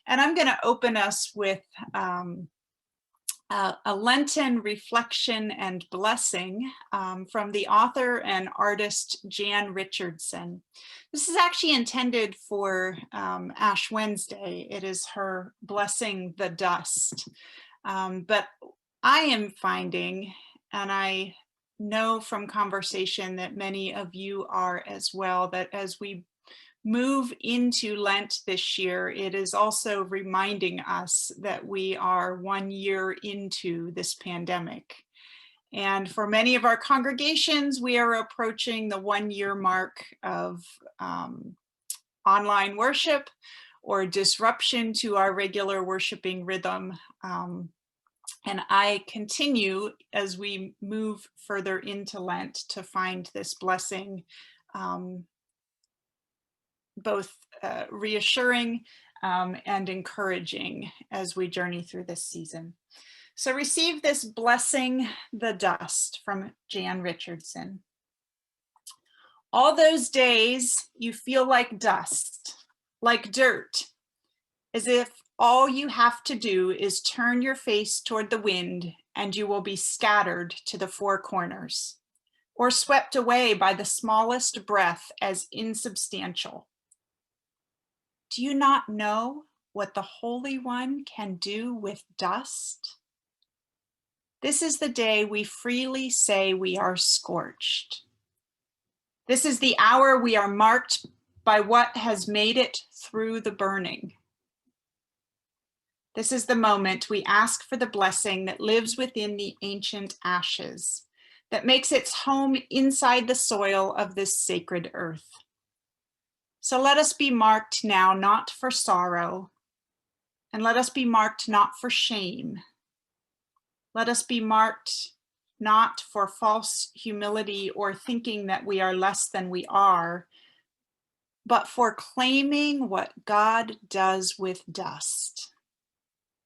And I'm going to open us with a Lenten reflection and blessing from the author and artist Jan Richardson. This is actually intended for Ash Wednesday. It is her blessing the dust. But I am finding, and I know from conversation that many of you are as well, that as we move into Lent this year, it is also reminding us that we are 1 year into this pandemic. And for many of our congregations, we are approaching the 1 year mark of online worship or disruption to our regular worshiping rhythm. And I continue as we move further into Lent to find this blessing both reassuring and encouraging as we journey through this season. So receive this blessing, the dust, from Jan Richardson. All those days you feel like dust, like dirt, as if all you have to do is turn your face toward the wind and you will be scattered to the four corners, or swept away by the smallest breath as insubstantial. Do you not know what the Holy One can do with dust? This is the day we freely say we are scorched. This is the hour we are marked by what has made it through the burning. This is the moment we ask for the blessing that lives within the ancient ashes, that makes its home inside the soil of this sacred earth. So let us be marked now, not for sorrow, and let us be marked not for shame. Let us be marked not for false humility or thinking that we are less than we are, but for claiming what God does with dust,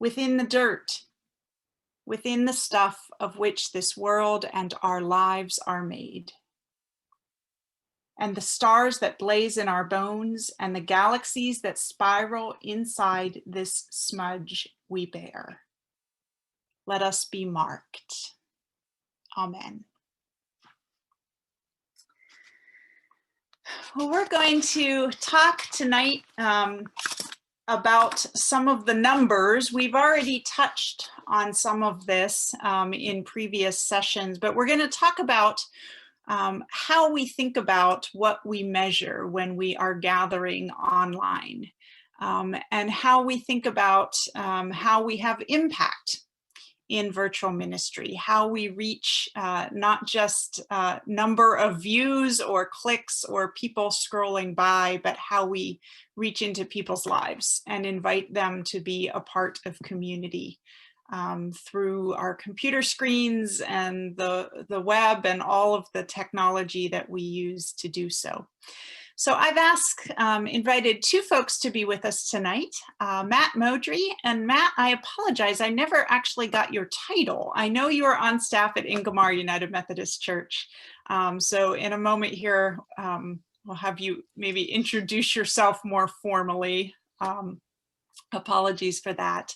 within the dirt, within the stuff of which this world and our lives are made. And the stars that blaze in our bones and the galaxies that spiral inside this smudge we bear. Let us be marked. Amen. Well, we're going to talk tonight about some of the numbers. We've already touched on some of this in previous sessions, but we're going to talk about how we think about what we measure when we are gathering online, and how we think about how we have impact in virtual ministry, how we reach not just number of views or clicks or people scrolling by, but how we reach into people's lives and invite them to be a part of community through our computer screens and the web and all of the technology that we use to do so. So I've invited two folks to be with us tonight, Matt Modry. And Matt, I apologize, I never actually got your title. I know you are on staff at Ingomar United Methodist Church. So in a moment here, we'll have you maybe introduce yourself more formally. Apologies for that.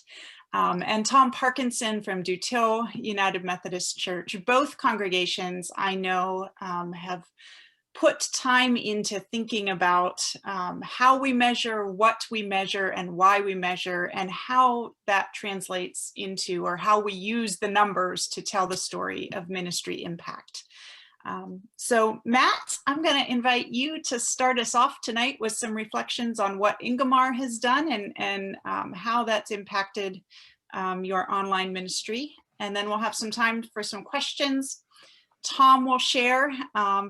And Tom Parkinson from DoTill United Methodist Church. Both congregations I know have put time into thinking about how we measure, what we measure, and why we measure, and how that translates into, or how we use the numbers to tell the story of ministry impact. So Matt, I'm going to invite you to start us off tonight with some reflections on what Ingomar has done and how that's impacted your online ministry. And then we'll have some time for some questions. Tom will share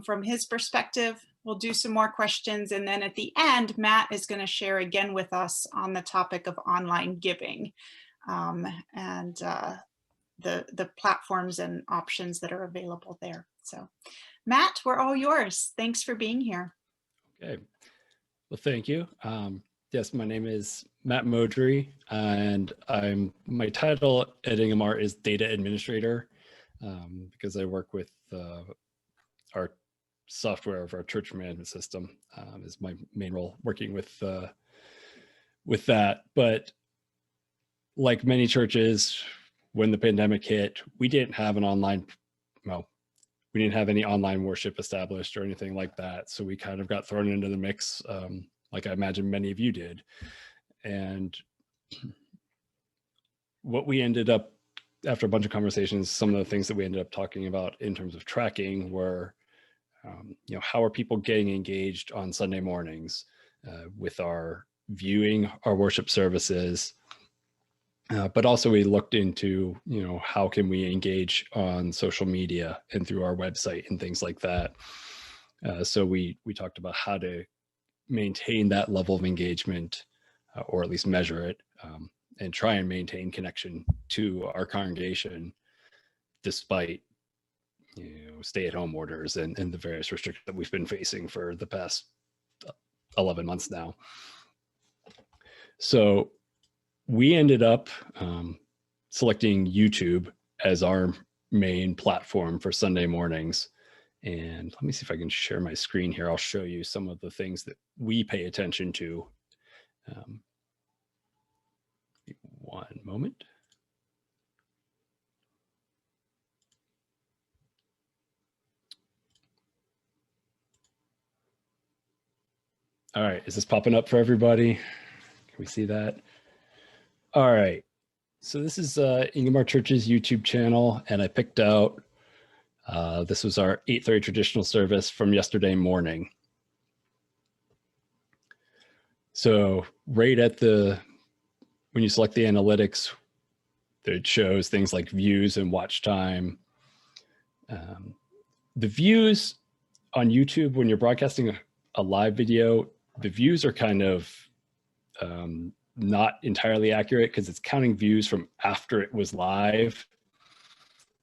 from his perspective. We'll do some more questions. And then at the end, Matt is going to share again with us on the topic of online giving and the platforms and options that are available there. So Matt, we're all yours. Thanks for being here. Okay, well, thank you. Yes, my name is Matt Modry, and my title at Ingomar is Data Administrator, because I work with our software of our church management system is my main role, working with that. But like many churches, when the pandemic hit, we didn't have an online, well, we didn't have any online worship established or anything like that. So we kind of got thrown into the mix, like I imagine many of you did. And what we ended up, after a bunch of conversations, some of the things that we ended up talking about in terms of tracking were, how are people getting engaged on Sunday mornings with our viewing our worship services? But also we looked into, how can we engage on social media and through our website and things like that. So we talked about how to maintain that level of engagement, or at least measure it, and try and maintain connection to our congregation despite stay-at-home orders and the various restrictions that we've been facing for the past 11 months now. So we ended up selecting YouTube as our main platform for Sunday mornings. And let me see if I can share my screen here. I'll show you some of the things that we pay attention to. One moment. All right, is this popping up for everybody? Can we see that? All right, so this is Ingomar Church's YouTube channel, and I picked out, this was our 8:30 traditional service from yesterday morning. So right at when you select the analytics, it shows things like views and watch time. The views on YouTube, when you're broadcasting a live video, the views are kind of not entirely accurate because it's counting views from after it was live.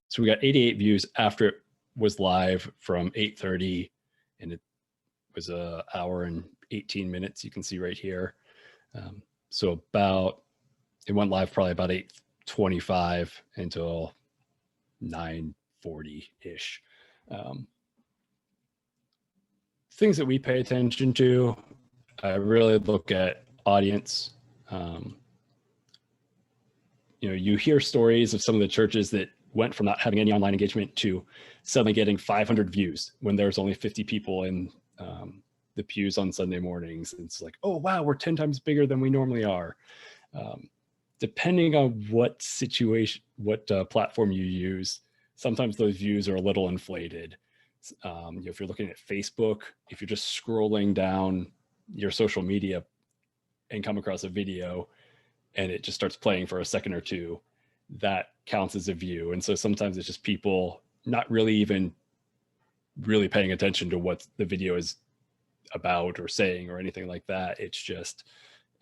So we got 88 views after it was live from 8:30, and it was an hour and 18 minutes. You can see right here. So it went live probably about 8:25 until 9:40-ish. Things that we pay attention to, I really look at audience. You hear stories of some of the churches that went from not having any online engagement to suddenly getting 500 views when there's only 50 people in the pews on Sunday mornings. It's like, oh, wow, we're 10 times bigger than we normally are. Depending on what situation, what platform you use, sometimes those views are a little inflated. If you're looking at Facebook, if you're just scrolling down your social media and come across a video and it just starts playing for a second or two, that counts as a view. And so sometimes it's just people not really even really paying attention to what the video is about or saying or anything like that. It's just,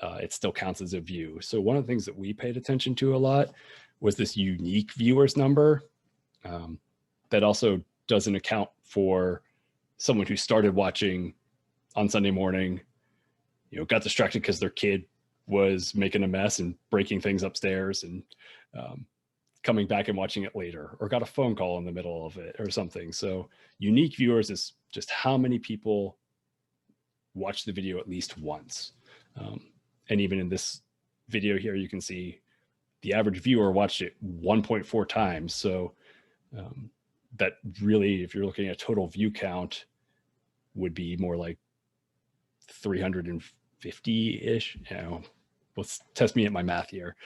it still counts as a view. So one of the things that we paid attention to a lot was this unique viewers number that also doesn't account for someone who started watching on Sunday morning, got distracted because their kid was making a mess and breaking things upstairs, and coming back and watching it later, or got a phone call in the middle of it or something. So unique viewers is just how many people watch the video at least once. And even in this video here, you can see the average viewer watched it 1.4 times. So that really, if you're looking at total view count, would be more like 350-ish. Let's test me at my math here.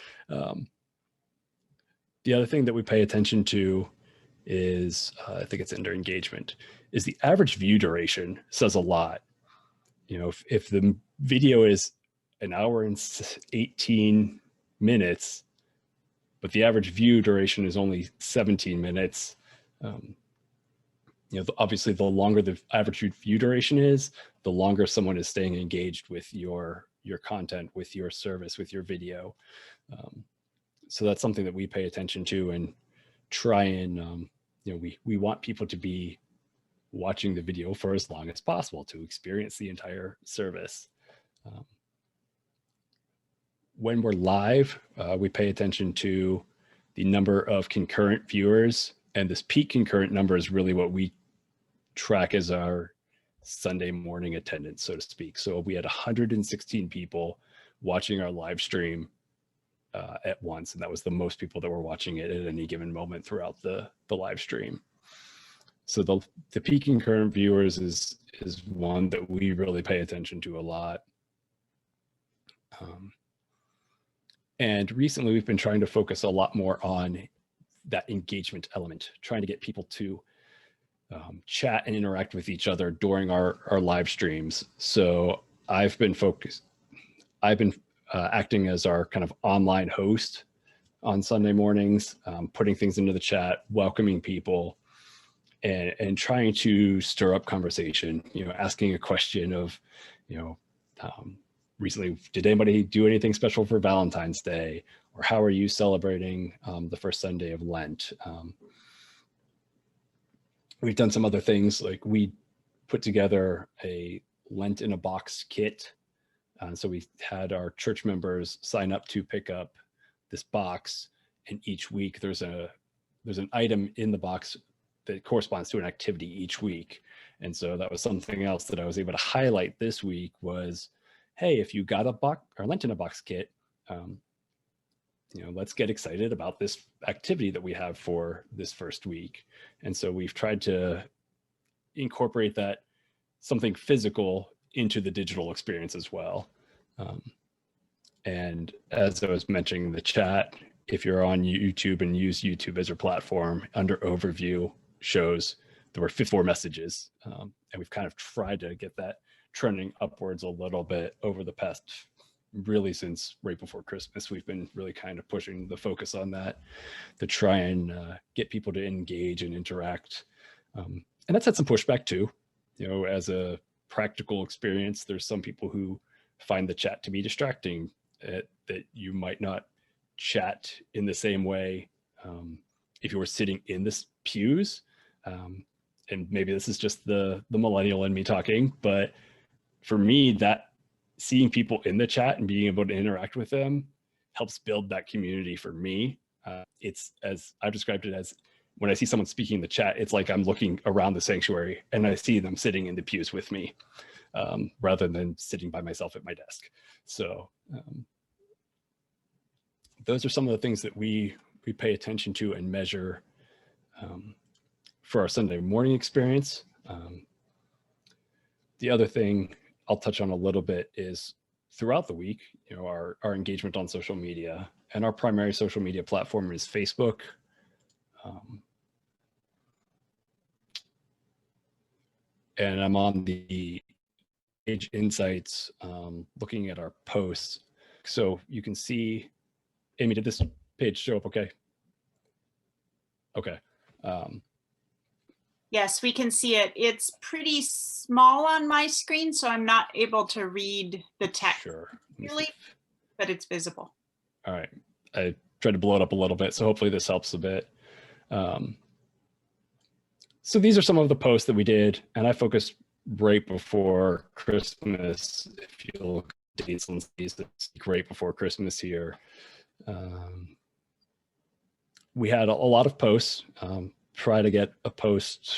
The other thing that we pay attention to is, I think it's under engagement, is the average view duration says a lot. If the video is an hour and 18 minutes, but the average view duration is only 17 minutes, obviously the longer the average view duration is, the longer someone is staying engaged with your content, with your service, with your video. So that's something that we pay attention to and try and, we want people to be watching the video for as long as possible to experience the entire service. When we're live, we pay attention to the number of concurrent viewers, and this peak concurrent number is really what we track as our Sunday morning attendance, so to speak. So we had 116 people watching our live stream at once, and that was the most people that were watching it at any given moment throughout the live stream. So the peak concurrent viewers is one that we really pay attention to a lot. And recently we've been trying to focus a lot more on that engagement element, trying to get people to chat and interact with each other during our live streams. So I've been acting as our kind of online host on Sunday mornings, putting things into the chat, welcoming people, and trying to stir up conversation, asking a question of, recently, did anybody do anything special for Valentine's Day? Or how are you celebrating the first Sunday of Lent? We've done some other things, like we put together a Lent in a Box kit. So we had our church members sign up to pick up this box, and each week there's an item in the box that corresponds to an activity each week. And so that was something else that I was able to highlight this week was, hey, if you got a Lent in a Box kit, let's get excited about this activity that we have for this first week. And so we've tried to incorporate that something physical into the digital experience as well. And as I was mentioning in the chat, if you're on YouTube and use YouTube as your platform, under overview shows there were 54 messages. And we've kind of tried to get that trending upwards a little bit over the past, really since right before Christmas. We've been really kind of pushing the focus on that to try and get people to engage and interact. And that's had some pushback too. As a practical experience, there's some people who find the chat to be distracting, that you might not chat in the same way if you were sitting in the pews. And maybe this is just the millennial in me talking, but for me, that seeing people in the chat and being able to interact with them helps build that community for me. It's, as I've described it, as when I see someone speaking in the chat, it's like I'm looking around the sanctuary and I see them sitting in the pews with me, rather than sitting by myself at my desk. So those are some of the things that we pay attention to and measure for our Sunday morning experience. The other thing I'll touch on a little bit is throughout the week, our engagement on social media, and our primary social media platform is Facebook. And I'm on the page insights, looking at our posts. So you can see, Amy, did this page show up okay? Okay. Yes, we can see it. It's pretty small on my screen, so I'm not able to read the text clearly, but it's visible. All right. I tried to blow it up a little bit, so hopefully this helps a bit. So these are some of the posts that we did, and I focused right before Christmas. If you look at dates on these, it's right before Christmas here. We had a lot of posts. Try to get a post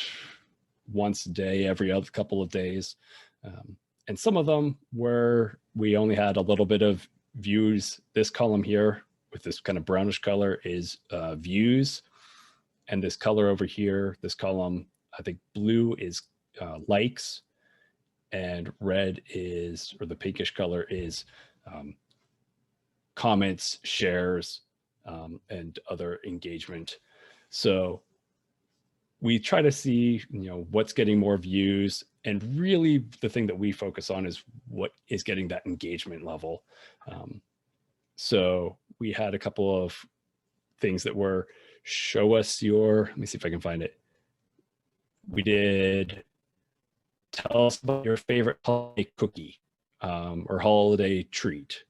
once a day, every other couple of days. And some of them were, we only had a little bit of views. This column here with this kind of brownish color is views. And this color over here, this column, I think blue is likes, and red is, or the pinkish color is comments, shares, and other engagement. So we try to see, what's getting more views, and really the thing that we focus on is what is getting that engagement level. So we had a couple of things that were show us your, let me see if I can find it. We did tell us about your favorite holiday cookie or holiday treat.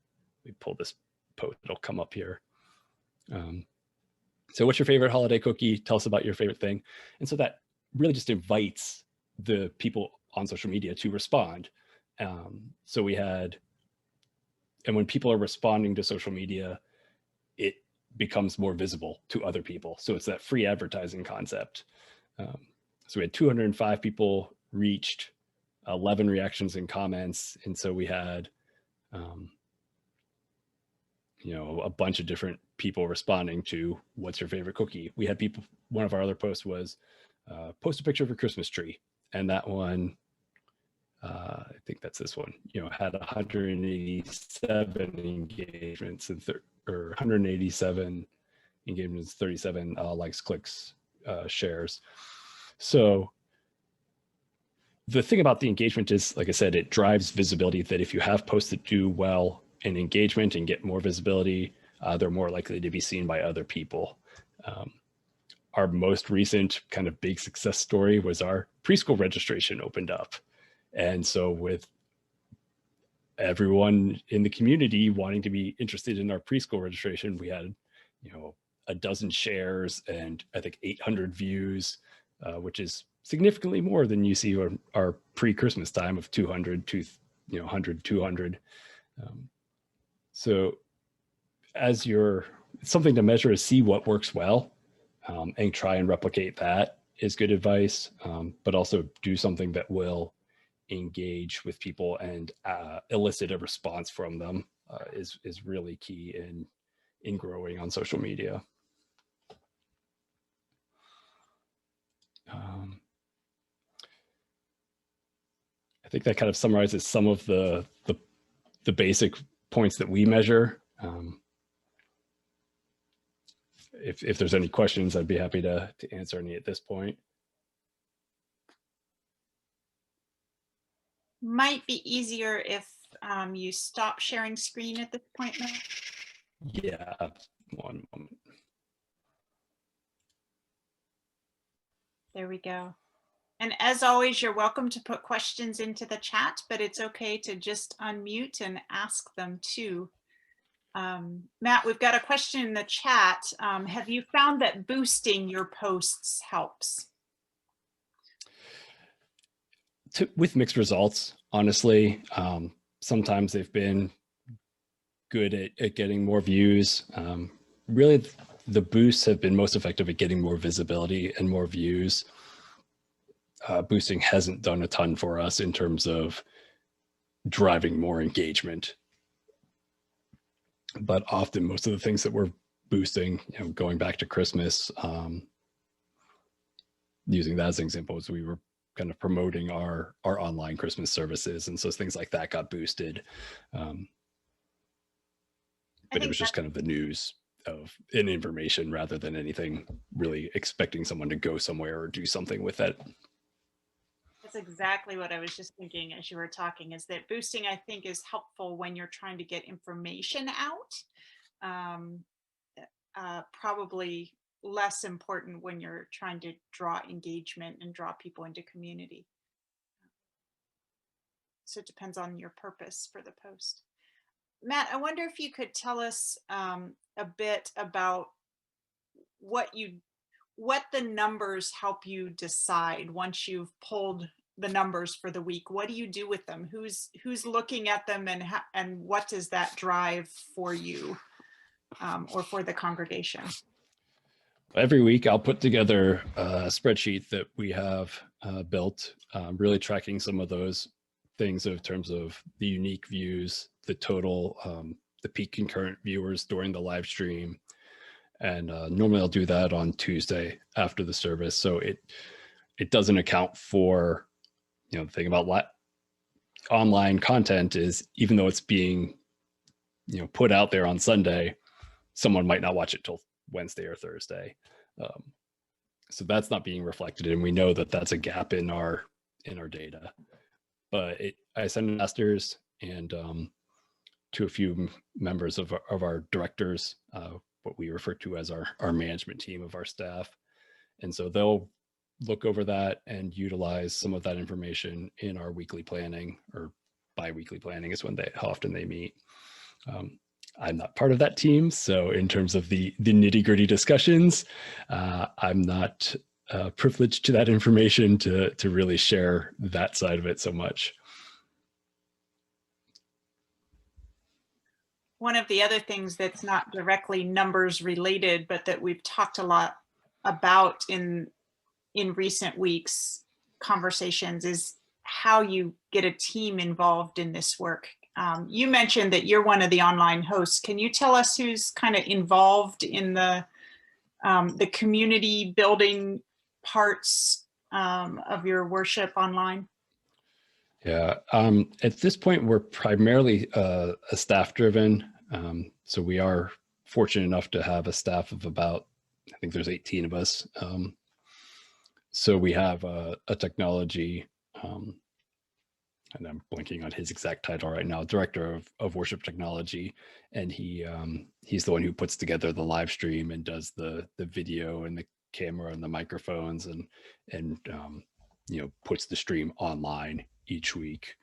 We pull this post, it'll come up here. So what's your favorite holiday cookie? Tell us about your favorite thing. And so that really just invites the people on social media to respond. So we had, and when people are responding to social media, it becomes more visible to other people. So it's that free advertising concept. So we had 205 people reached, 11 reactions and comments. And so we had a bunch of different people responding to what's your favorite cookie. We had people, one of our other posts was post a picture of your Christmas tree. And that one, I think that's this one, had 187 engagements or 187 engagements, 37 likes, clicks, shares. So the thing about the engagement is, like I said, it drives visibility, that if you have posts that do well in engagement and get more visibility, they're more likely to be seen by other people. Our most recent kind of big success story was our preschool registration opened up. And so with everyone in the community wanting to be interested in our preschool registration, we had, a dozen shares and I think 800 views, which is significantly more than you see our pre-Christmas time of 200 to 100, 200. So as something to measure is see what works well, and try and replicate that is good advice, but also do something that will engage with people and elicit a response from them is really key in growing on social media. I think that kind of summarizes some of the basic points that we measure. If there's any questions, I'd be happy to answer any at this point. Might be easier if you stop sharing screen at this point, Matt. Yeah, one moment. There we go. And as always, you're welcome to put questions into the chat, but it's okay to just unmute and ask them too. Matt, we've got a question in the chat. Have you found that boosting your posts helps? With mixed results, honestly. Sometimes they've been good at getting more views. Really, the boosts have been most effective at getting more visibility and more views. Boosting hasn't done a ton for us in terms of driving more engagement. But often most of the things that we're boosting, going back to Christmas, using that as an example, is we were kind of promoting our online Christmas services. And so things like that got boosted. But it was just kind of the news of an information rather than anything really expecting someone to go somewhere or do something with it. That's exactly what I was just thinking as you were talking, is that boosting, I think, is helpful when you're trying to get information out. Probably less important when you're trying to draw engagement and draw people into community. So it depends on your purpose for the post. Matt, I wonder if you could tell us a bit about what the numbers help you decide once you've pulled the numbers for the week. What do you do with them? Who's looking at them, and what does that drive for you or for the congregation? Every week I'll put together a spreadsheet that we have built, really tracking some of those things in terms of the unique views, the total, the peak concurrent viewers during the live stream. And normally I'll do that on Tuesday after the service. So it doesn't account for, the thing about online content is, even though it's being, put out there on Sunday, someone might not watch it till Wednesday or Thursday. So that's not being reflected. And we know that that's a gap in our data. But I send investors and to a few members of our directors, what we refer to as our management team of our staff. And so they'll look over that and utilize some of that information in our weekly planning, or bi-weekly planning is how often they meet. I'm not part of that team. So in terms of the nitty-gritty discussions, I'm not privileged to that information to really share that side of it so much. One of the other things that's not directly numbers related, but that we've talked a lot about in recent weeks conversations, is how you get a team involved in this work. You mentioned that you're one of the online hosts. Can you tell us who's kind of involved in the community building parts of your worship online? Yeah, at this point, we're primarily a staff-driven. So we are fortunate enough to have a staff of about, I think there's 18 of us. So we have a technology, and I'm blanking on his exact title right now, director of worship technology, and he's the one who puts together the live stream and does the video and the camera and the microphones and puts the stream online each week.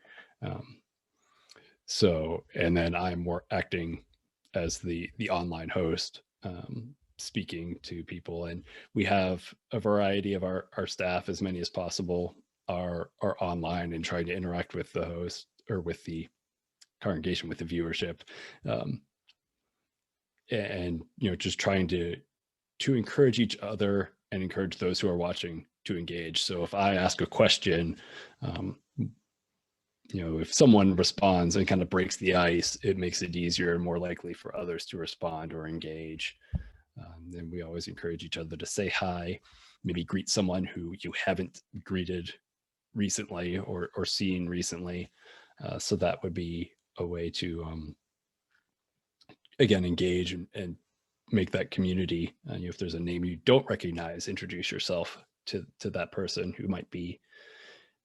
So, and then I'm more acting as the online host, speaking to people, and we have a variety of our staff, as many as possible are online and trying to interact with the host or with the congregation, with the viewership, and just trying to encourage each other and encourage those who are watching to engage. So if I ask a question, if someone responds and kind of breaks the ice, it makes it easier and more likely for others to respond or engage. And we always encourage each other to say hi, maybe greet someone who you haven't greeted recently or seen recently. So that would be a way to, again, engage and make that community. If there's a name you don't recognize, introduce yourself to that person who might be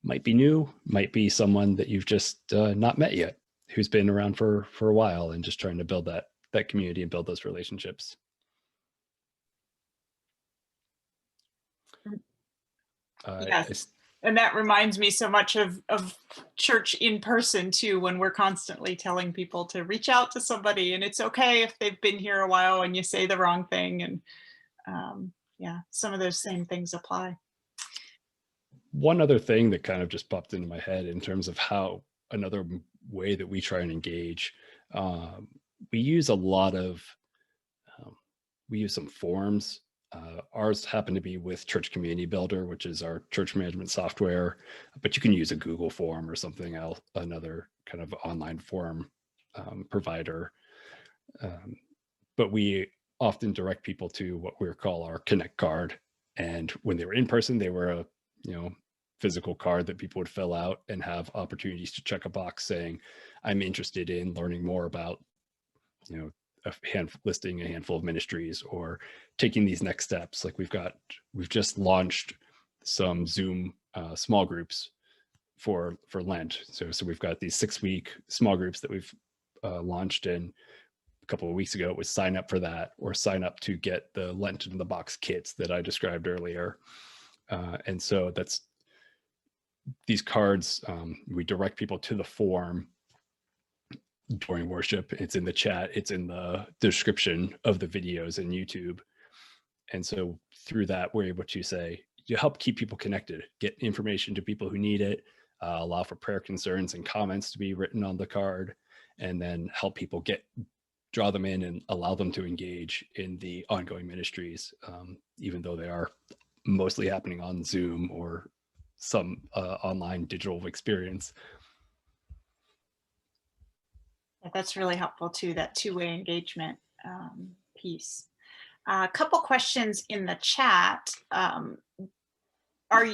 new, might be someone that you've just not met yet, who's been around for a while, and just trying to build that community and build those relationships. Yes. And that reminds me so much of church in person too, when we're constantly telling people to reach out to somebody, and it's okay if they've been here a while and you say the wrong thing. And yeah, some of those same things apply. One other thing that kind of just popped into my head in terms of how another way that we try and engage, we use a lot of, we use some forms. Ours happen to be with Church Community Builder, which is our church management software, but you can use a Google form or something else, another kind of online form provider. But we often direct people to what we call our Connect card. And when they were in person, they were a physical card that people would fill out and have opportunities to check a box saying, I'm interested in learning more about, listing a handful of ministries or taking these next steps. Like we've just launched some Zoom small groups for Lent. So we've got these 6-week small groups that we've launched, in a couple of weeks ago. It was sign up for that, or sign up to get the Lent in the box kits that I described earlier. And so that's these cards, we direct people to the form during worship. It's in the chat, it's in the description of the videos in YouTube. And so through that, we're able to say, you help keep people connected, get information to people who need it, allow for prayer concerns and comments to be written on the card, and then help people draw them in and allow them to engage in the ongoing ministries, even though they are mostly happening on Zoom or some online digital experience. That's really helpful too, that two-way engagement piece. A couple questions in the chat. Are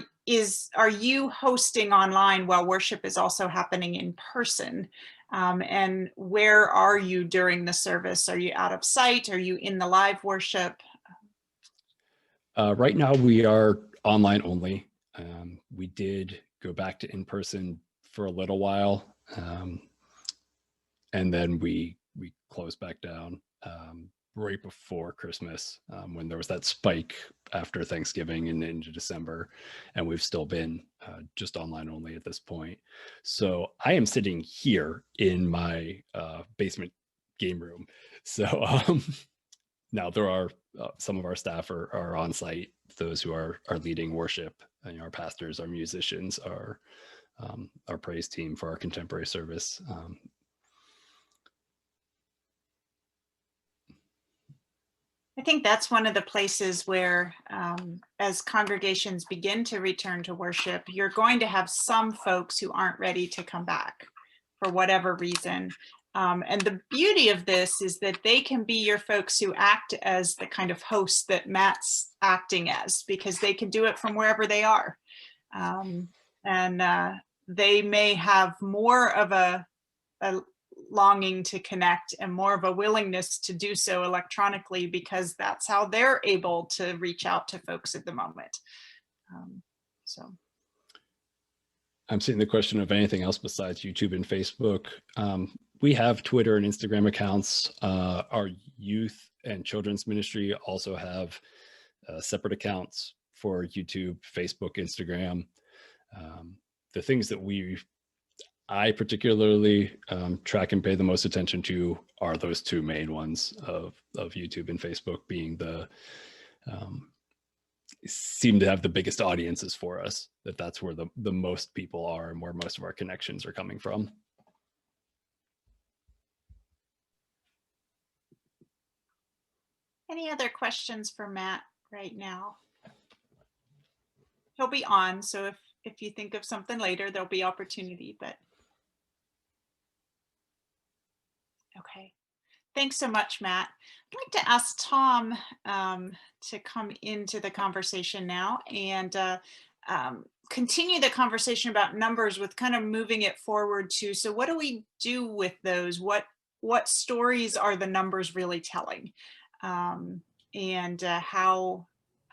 you hosting online while worship is also happening in person? And where are you during the service? Are you out of sight? Are you in the live worship? Right now we are online only. We did go back to in-person for a little while, and then we closed back down right before Christmas, when there was that spike after Thanksgiving and into December, and we've still been just online only at this point. So I am sitting here in my basement game room. So now there are some of our staff are on site, those who are leading worship, and our pastors, our musicians, our praise team for our contemporary service. I think that's one of the places where, as congregations begin to return to worship, you're going to have some folks who aren't ready to come back. for whatever reason. And the beauty of this is that they can be your folks who act as the kind of host that Matt's acting as, because they can do it from wherever they are. They may have more of a longing to connect and more of a willingness to do so electronically, because that's how they're able to reach out to folks at the moment. So I'm seeing the question of anything else besides YouTube and Facebook. We have Twitter and Instagram accounts. Our youth and children's ministry also have separate accounts for YouTube, Facebook, Instagram. The things that I particularly track and pay the most attention to are those two main ones of YouTube and Facebook being seem to have the biggest audiences for us, that's where the most people are and where most of our connections are coming from. any other questions for Matt right now? He'll be on, so if you think of something later, there'll be opportunity, but okay. Thanks so much, Matt. I'd like to ask Tom to come into the conversation now and continue the conversation about numbers with kind of moving it forward to, so what do we do with those? What stories are the numbers really telling? And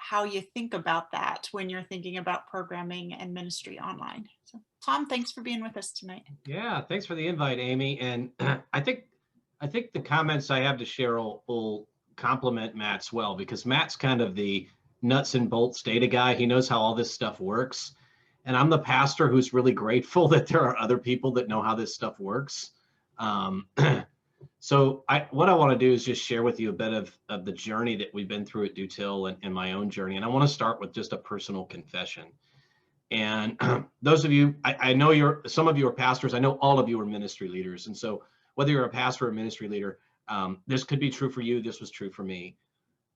how you think about that when you're thinking about programming and ministry online. So Tom, thanks for being with us tonight. Yeah, thanks for the invite, Amy. And I think the comments I have to share will complement Matt's well, because Matt's kind of the nuts and bolts data guy. He knows how all this stuff works. And I'm the pastor who's really grateful that there are other people that know how this stuff works. So what I want to do is just share with you a bit of the journey that we've been through at DoTill and my own journey. And I want to start with just a personal confession. And those of you, I know some of you are pastors. I know all of you are ministry leaders. And so whether you're a pastor or a ministry leader, this could be true for you. This was true for me.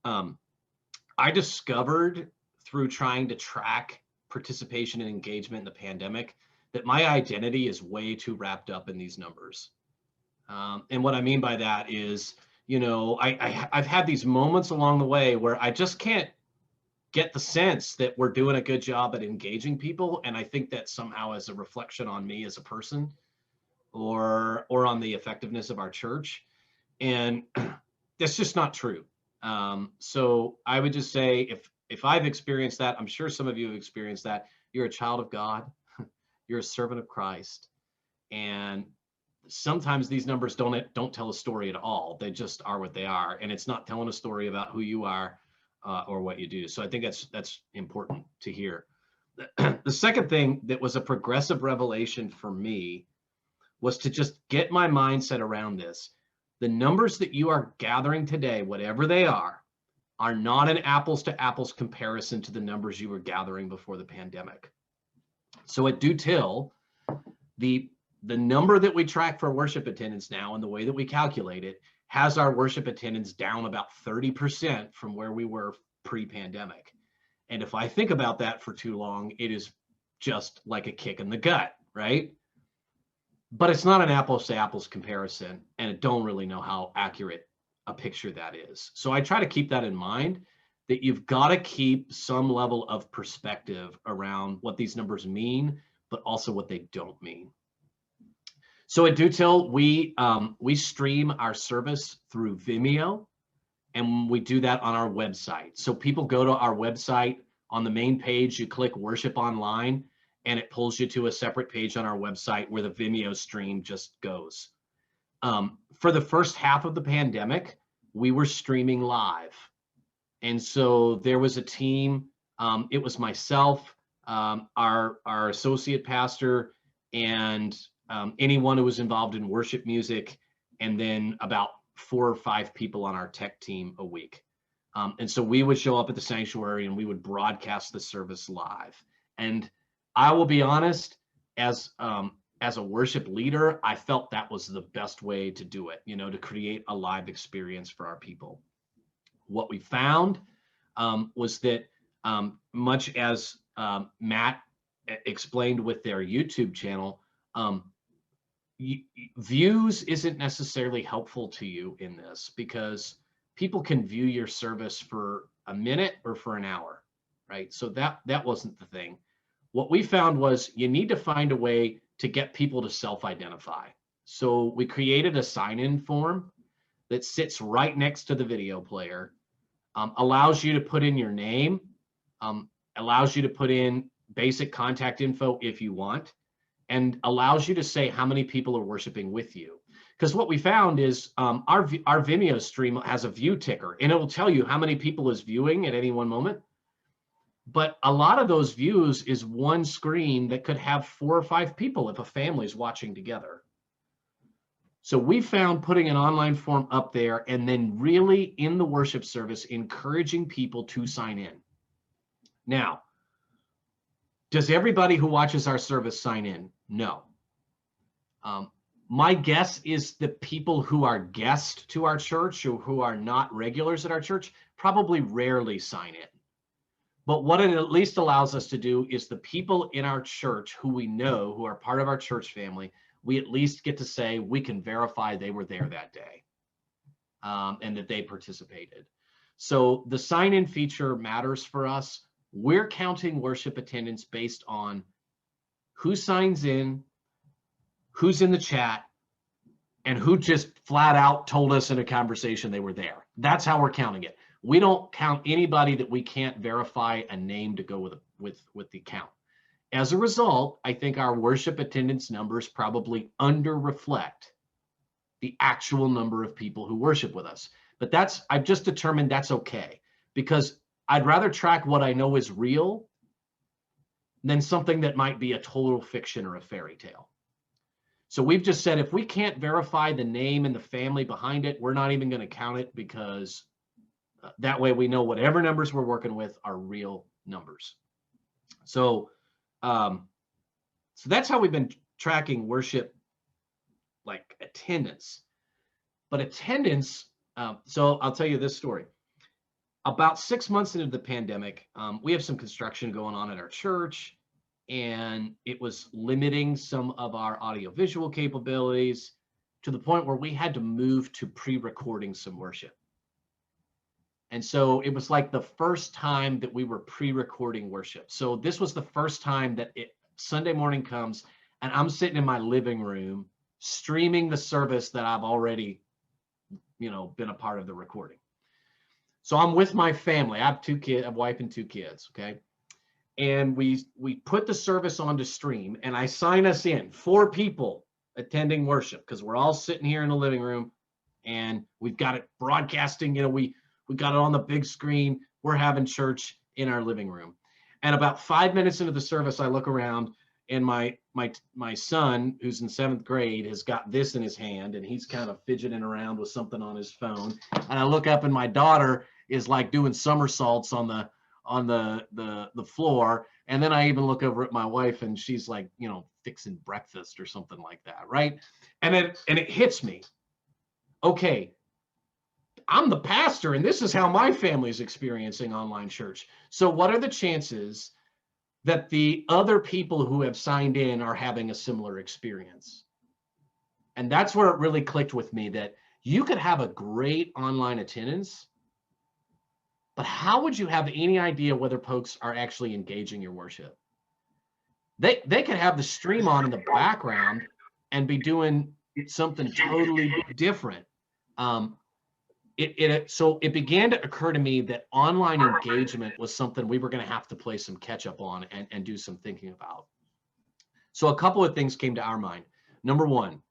I discovered through trying to track participation and engagement in the pandemic that my identity is way too wrapped up in these numbers. And what I mean by that is, I've had these moments along the way where I just can't get the sense that we're doing a good job at engaging people. And I think that somehow is a reflection on me as a person or on the effectiveness of our church. And that's just not true. So I would just say, if I've experienced that, I'm sure some of you have experienced that. You're a child of God, you're a servant of Christ. And sometimes these numbers don't tell a story at all. They just are what they are. And it's not telling a story about who you are or what you do. So I think that's important to hear. The second thing that was a progressive revelation for me was to just get my mindset around this. The numbers that you are gathering today, whatever they are not an apples to apples comparison to the numbers you were gathering before the pandemic. So at DoTill, the number that we track for worship attendance now and the way that we calculate it has our worship attendance down about 30% from where we were pre-pandemic. And if I think about that for too long, it is just like a kick in the gut, right? But it's not an apples to apples comparison, and I don't really know how accurate a picture that is. So I try to keep that in mind, that you've got to keep some level of perspective around what these numbers mean, but also what they don't mean. So at DoTill, we stream our service through Vimeo, and we do that on our website. So people go to our website. On the main page, you click Worship Online, and it pulls you to a separate page on our website where the Vimeo stream just goes. For the first half of the pandemic, we were streaming live. And so there was a team, it was myself, our associate pastor, and anyone who was involved in worship music, and then about 4 or 5 people on our tech team a week. And so we would show up at the sanctuary and we would broadcast the service live. And I will be honest, as a worship leader, I felt that was the best way to do it, to create a live experience for our people. What we found was that much as Matt explained with their YouTube channel, views isn't necessarily helpful to you in this, because people can view your service for a minute or for an hour, right? So that wasn't the thing. What we found was you need to find a way to get people to self-identify. So we created a sign-in form that sits right next to the video player, allows you to put in your name, allows you to put in basic contact info if you want, and allows you to say how many people are worshiping with you. Because what we found is our Vimeo stream has a view ticker, and it will tell you how many people is viewing at any one moment. But a lot of those views is one screen that could have 4 or 5 people if a family is watching together. So we found putting an online form up there and then really in the worship service, encouraging people to sign in. Now, does everybody who watches our service sign in? No. My guess is the people who are guests to our church or who are not regulars at our church probably rarely sign in. But what it at least allows us to do is the people in our church who we know, who are part of our church family, we at least get to say we can verify they were there that day and that they participated. So the sign-in feature matters for us. We're counting worship attendance based on who signs in, who's in the chat, and who just flat out told us in a conversation they were there. That's how we're counting it. We don't count anybody that we can't verify a name to go with the count. As a result, I think our worship attendance numbers probably under-reflect the actual number of people who worship with us. But I've just determined that's okay, because I'd rather track what I know is real than something that might be a total fiction or a fairy tale. So we've just said, if we can't verify the name and the family behind it, we're not even going to count it, because that way we know whatever numbers we're working with are real numbers. So that's how we've been tracking worship, like attendance. But attendance, so I'll tell you this story. About 6 months into the pandemic, we have some construction going on at our church, and it was limiting some of our audiovisual capabilities to the point where we had to move to pre-recording some worship. And so it was like the first time that we were pre-recording worship. So this was the first time that Sunday morning comes and I'm sitting in my living room streaming the service that I've already, been a part of the recording. So I'm with my family. I have 2 kids, a wife and 2 kids, okay? And we put the service onto stream, and I sign us in, 4 people attending worship, because we're all sitting here in the living room and we've got it broadcasting, we got it on the big screen. We're having church in our living room. And about 5 minutes into the service, I look around, and my son, who's in 7th grade, has got this in his hand, and he's kind of fidgeting around with something on his phone. And I look up, and my daughter is like doing somersaults on the floor. And then I even look over at my wife, and she's like, fixing breakfast or something like that, right? And it hits me. Okay, I'm the pastor, and this is how my family's experiencing online church. So what are the chances that the other people who have signed in are having a similar experience? And that's where it really clicked with me, that you could have a great online attendance, but how would you have any idea whether folks are actually engaging your worship? They could have the stream on in the background and be doing something totally different. So it began to occur to me that online engagement was something we were going to have to play some catch up on and do some thinking about. So a couple of things came to our mind. Number one,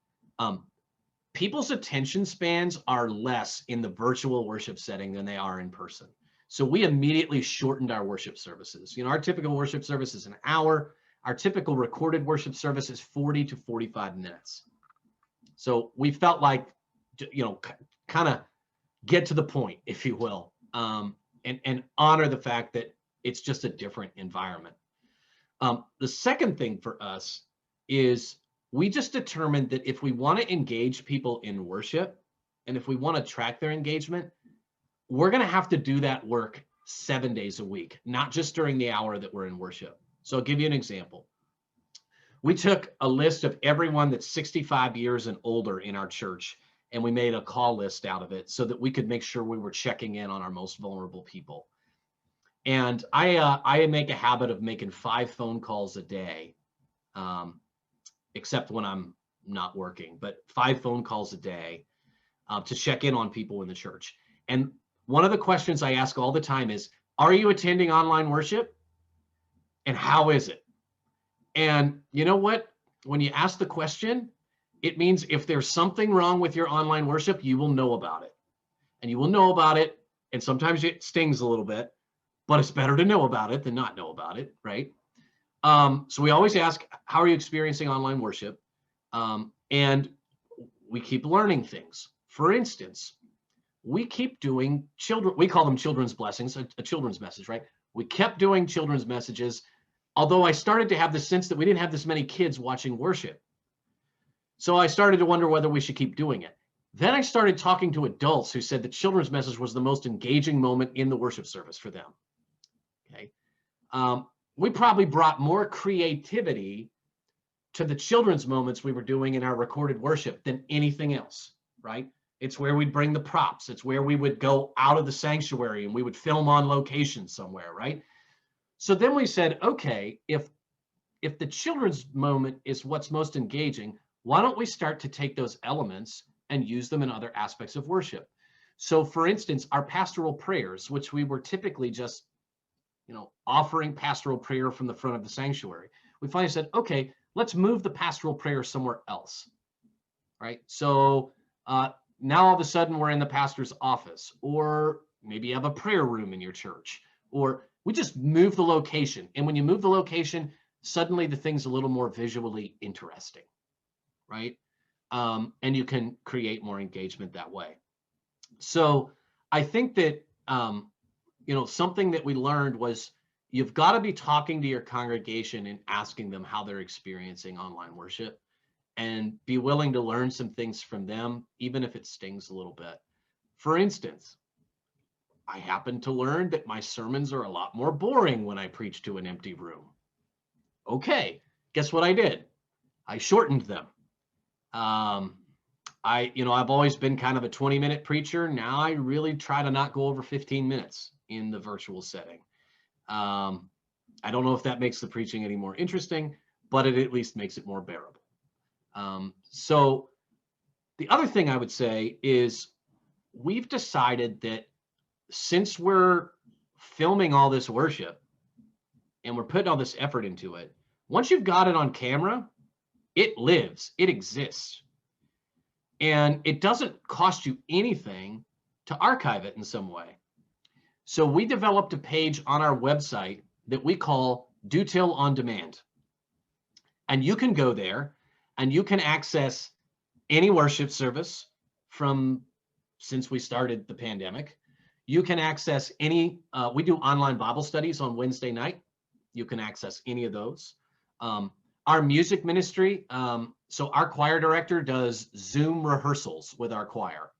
people's attention spans are less in the virtual worship setting than they are in person. So we immediately shortened our worship services. Our typical worship service is an hour. Our typical recorded worship service is 40 to 45 minutes. So we felt like, kind of get to the point, if you will, and honor the fact that it's just a different environment. The second thing for us is we just determined that if we want to engage people in worship, and if we want to track their engagement, we're going to have to do that work 7 days a week, not just during the hour that we're in worship. So I'll give you an example. We took a list of everyone that's 65 years and older in our church, and we made a call list out of it so that we could make sure we were checking in on our most vulnerable people. And I make a habit of making 5 phone calls a day, except when I'm not working, but 5 phone calls a day to check in on people in the church. And one of the questions I ask all the time is, are you attending online worship? And how is it? And you know what? When you ask the question, it means if there's something wrong with your online worship, you will know about it. And you will know about it. And sometimes it stings a little bit, but it's better to know about it than not know about it, right? So we always ask, how are you experiencing online worship? And we keep learning things. For instance, we keep doing we call them children's blessings, a children's message, right? We kept doing children's messages, although I started to have the sense that we didn't have this many kids watching worship. So I started to wonder whether we should keep doing it. Then I started talking to adults who said the children's message was the most engaging moment in the worship service for them. Okay. We probably brought more creativity to the children's moments we were doing in our recorded worship than anything else, right? It's where we'd bring the props. It's where we would go out of the sanctuary and we would film on location somewhere, right? So then we said, okay, if the children's moment is what's most engaging, why don't we start to take those elements and use them in other aspects of worship? So for instance, our pastoral prayers, which we were typically just, offering pastoral prayer from the front of the sanctuary, we finally said, okay, let's move the pastoral prayer somewhere else, right? So now all of a sudden we're in the pastor's office, or maybe you have a prayer room in your church, or we just move the location. And when you move the location, suddenly the thing's a little more visually interesting, right? And you can create more engagement that way. So I think that, something that we learned was you've got to be talking to your congregation and asking them how they're experiencing online worship, and be willing to learn some things from them, even if it stings a little bit. For instance, I happen to learn that my sermons are a lot more boring when I preach to an empty room. Okay, guess what I did? I shortened them. I've always been kind of a 20-minute preacher. Now I really try to not go over 15 minutes in the virtual setting. I don't know if that makes the preaching any more interesting, but it at least makes it more bearable. So the other thing I would say is we've decided that since we're filming all this worship and we're putting all this effort into it, once you've got it on camera, it lives, it exists. And it doesn't cost you anything to archive it in some way. So we developed a page on our website that we call DoTillOnDemand. And you can go there and you can access any worship service from since we started the pandemic. You can access any, we do online Bible studies on Wednesday night. You can access any of those. Our music ministry, so our choir director does Zoom rehearsals with our choir,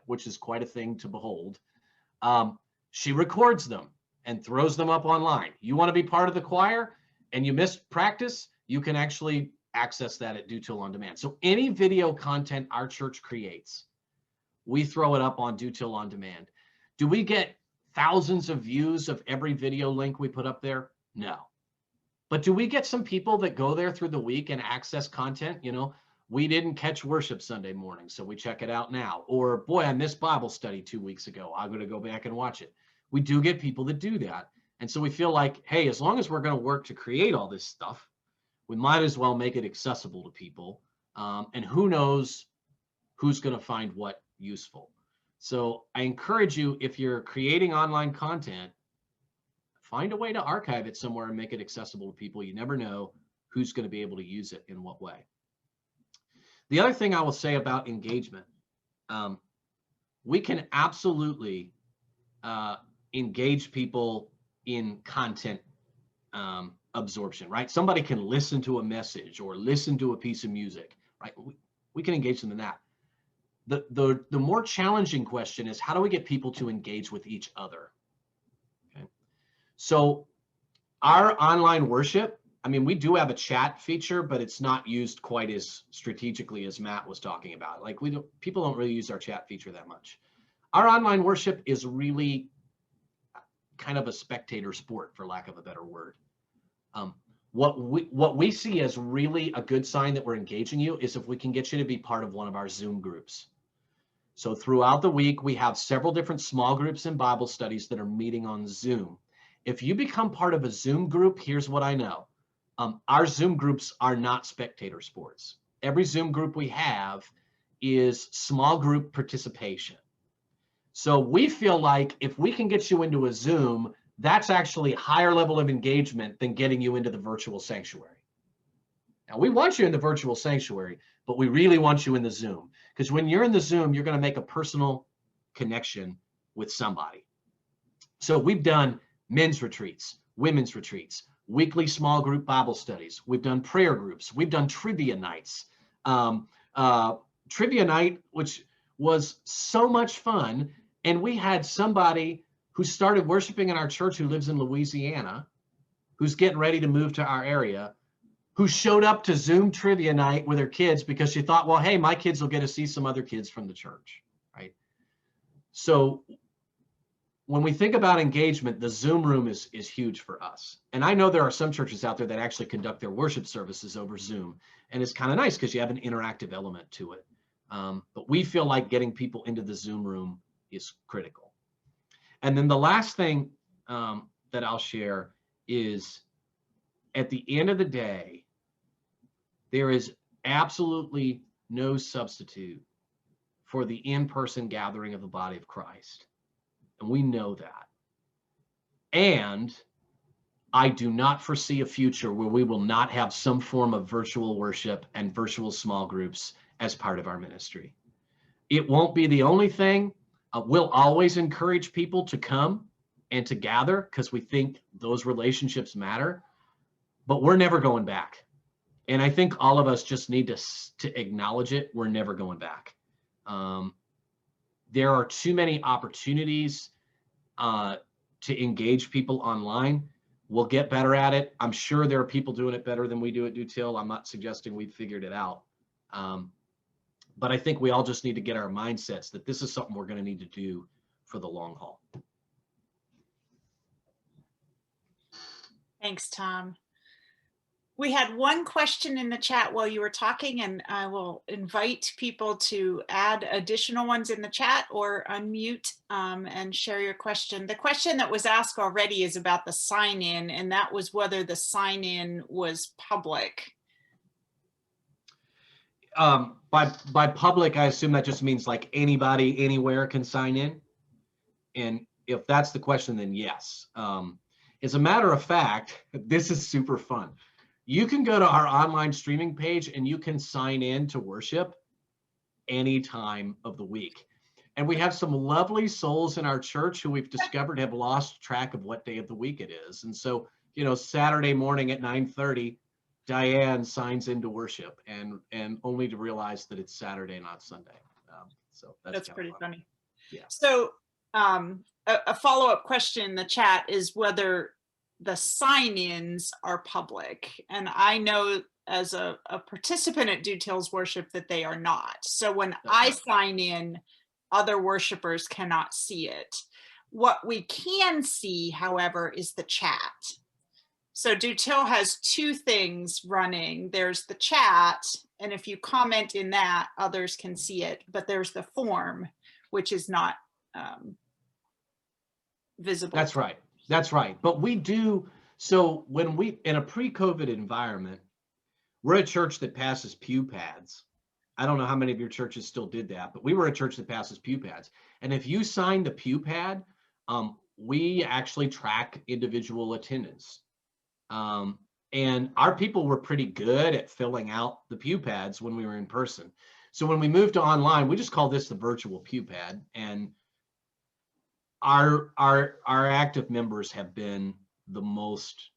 which is quite a thing to behold. She records them and throws them up online. You want to be part of the choir and you missed practice, you can actually access that at DoTillOnDemand. So any video content our church creates, we throw it up on DoTillOnDemand. Do we get thousands of views of every video link we put up there? No. But do we get some people that go there through the week and access content? We didn't catch worship Sunday morning, so we check it out now. Or, boy, I missed Bible study 2 weeks ago. I'm going to go back and watch it. We do get people that do that. And so we feel like, hey, as long as we're going to work to create all this stuff, we might as well make it accessible to people. And who knows who's going to find what useful. So I encourage you, if you're creating online content, find a way to archive it somewhere and make it accessible to people. You never know who's going to be able to use it in what way. The other thing I will say about engagement, we can absolutely engage people in content absorption, right? Somebody can listen to a message or listen to a piece of music, right? We can engage them in that. The more challenging question is, how do we get people to engage with each other? Okay. So our online worship I mean, we do have a chat feature, but it's not used quite as strategically as Matt was talking about. Like people don't really use our chat feature that much. Our online worship is really kind of a spectator sport, for lack of a better word. What we see as really a good sign that we're engaging you is if we can get you to be part of one of our Zoom groups. So throughout the week, we have several different small groups and Bible studies that are meeting on Zoom. If you become part of a Zoom group, here's what I know. Our Zoom groups are not spectator sports. Every Zoom group we have is small group participation. So we feel like if we can get you into a Zoom, that's actually a higher level of engagement than getting you into the virtual sanctuary. Now, we want you in the virtual sanctuary, but we really want you in the Zoom, because when you're in the Zoom, you're going to make a personal connection with somebody. So we've done men's retreats, women's retreats, weekly small group Bible studies. We've done prayer groups. We've done trivia nights. Trivia night, which was so much fun. And we had somebody who started worshiping in our church who lives in Louisiana, who's getting ready to move to our area, who showed up to Zoom trivia night with her kids because she thought, well, hey, my kids will get to see some other kids from the church, right? So when we think about engagement, the Zoom room is huge for us. And I know there are some churches out there that actually conduct their worship services over Zoom. And it's kind of nice because you have an interactive element to it. But we feel like getting people into the Zoom room is critical. And then the last thing that I'll share is, at the end of the day, there is absolutely no substitute for the in-person gathering of the body of Christ. And we know that. And I do not foresee a future where we will not have some form of virtual worship and virtual small groups as part of our ministry. It won't be the only thing. We'll always encourage people to come and to gather because we think those relationships matter, but we're never going back. And I think all of us just need to acknowledge it. We're never going back. There are too many opportunities to engage people online. We'll get better at it. I'm sure there are people doing it better than we do at DoTill. I'm not suggesting we've figured it out. But I think we all just need to get our mindsets that this is something we're going to need to do for the long haul. Thanks, Tom. We had one question in the chat while you were talking, and I will invite people to add additional ones in the chat or unmute and share your question. The question that was asked already is about the sign-in, and that was whether the sign-in was public. By public, I assume that just means like anybody anywhere can sign in. And if that's the question, then yes. As a matter of fact, this is super fun. You can go to our online streaming page and you can sign in to worship any time of the week. And we have some lovely souls in our church who we've discovered have lost track of what day of the week it is. And so, you know, Saturday morning at 9:30, Diane signs into worship and only to realize that it's Saturday, not Sunday. So that's pretty funny. Yeah. So a follow-up question in the chat is whether the sign-ins are public. And I know as a participant at DoTill's worship that they are not. So when I sign in, other worshipers cannot see it. What we can see, however, is the chat. So DoTill has two things running. There's the chat, and if you comment in that, others can see it. But there's the form, which is not visible. That's right. That's right. But we do. So when we, in a pre-COVID environment, we're a church that passes pew pads. I don't know how many of your churches still did that, but we were a church that passes pew pads. And if you sign the pew pad, we actually track individual attendance. And our people were pretty good at filling out the pew pads when we were in person. So when we moved to online, we just call this the virtual pew pad. And our active members have been the most,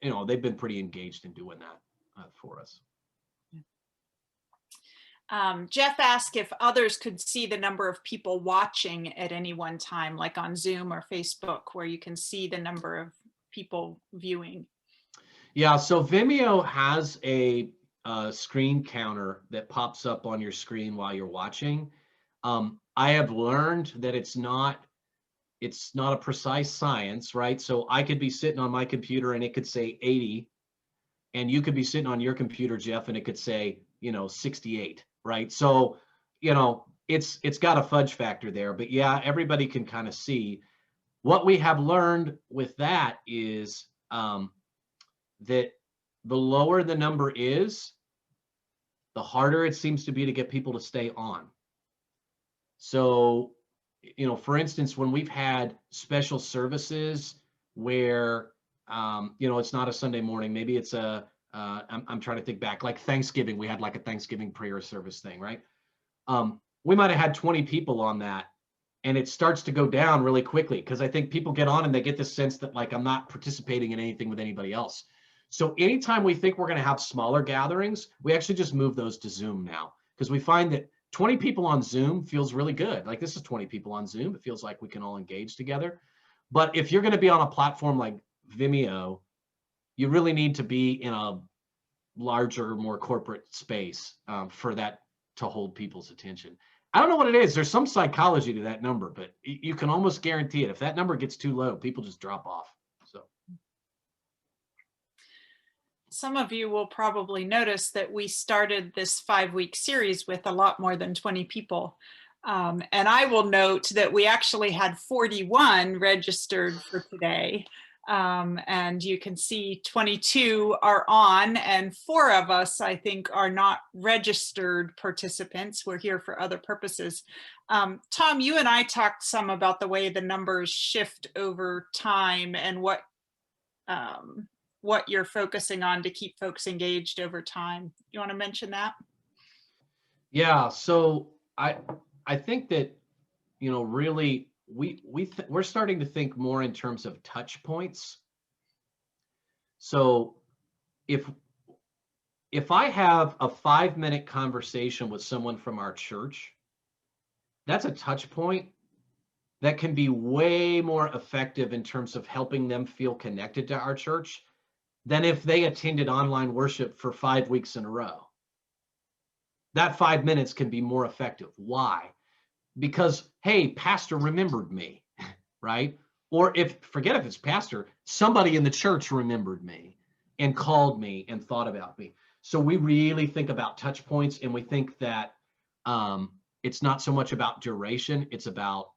you know, they've been pretty engaged in doing that for us. Jeff asked if others could see the number of people watching at any one time, like on Zoom or Facebook, where you can see the number of people viewing. Yeah, so Vimeo has a screen counter that pops up on your screen while you're watching. I have learned that it's not a precise science, right? So I could be sitting on my computer and it could say 80, and you could be sitting on your computer, Jeff, and it could say, 68, right? So, it's got a fudge factor there, but yeah, everybody can kind of see. What we have learned with that is that the lower the number is, the harder it seems to be to get people to stay on. So, for instance, when we've had special services where, it's not a Sunday morning, maybe it's I'm trying to think back, like Thanksgiving, we had like a Thanksgiving prayer service thing, right? We might have had 20 people on that, and it starts to go down really quickly because I think people get on and they get this sense that like I'm not participating in anything with anybody else. So anytime we think we're going to have smaller gatherings, we actually just move those to Zoom now, because we find that 20 people on Zoom feels really good. Like, this is 20 people on Zoom. It feels like we can all engage together. But if you're going to be on a platform like Vimeo, you really need to be in a larger, more corporate space for that to hold people's attention. I don't know what it is. There's some psychology to that number, but you can almost guarantee it. If that number gets too low, people just drop off. So some of you will probably notice that we started this 5-week series with a lot more than 20 people. And I will note that we actually had 41 registered for today. And you can see 22 are on, and 4 of us, I think, are not registered participants. We're here for other purposes. Tom, you and I talked some about the way the numbers shift over time and what you're focusing on to keep folks engaged over time. You want to mention that? yeah, so I think that, really we're starting to think more in terms of touch points. So if I have a 5-minute conversation with someone from our church, that's a touch point that can be way more effective in terms of helping them feel connected to our church than if they attended online worship for 5 weeks in a row. That 5 minutes can be more effective. Why? Because, hey, pastor remembered me, right? Or forget if it's pastor, somebody in the church remembered me and called me and thought about me. So we really think about touch points, and we think that it's not so much about duration, it's about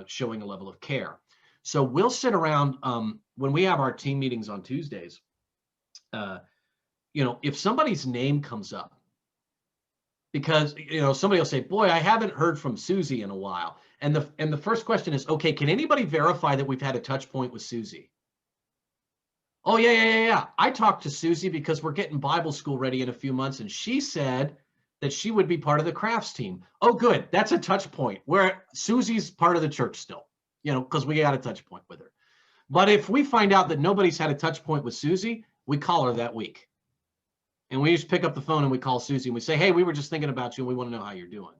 showing a level of care. So we'll sit around when we have our team meetings on Tuesdays. If somebody's name comes up, because somebody will say, boy, I haven't heard from Susie in a while. And the first question is, okay, can anybody verify that we've had a touch point with Susie? Oh, yeah. I talked to Susie because we're getting Bible school ready in a few months, and she said that she would be part of the crafts team. Oh, good. That's a touch point where Susie's part of the church still, because we got a touch point with her. But if we find out that nobody's had a touch point with Susie, we call her that week. And we just pick up the phone and we call Susie and we say, hey, we were just thinking about you and we want to know how you're doing.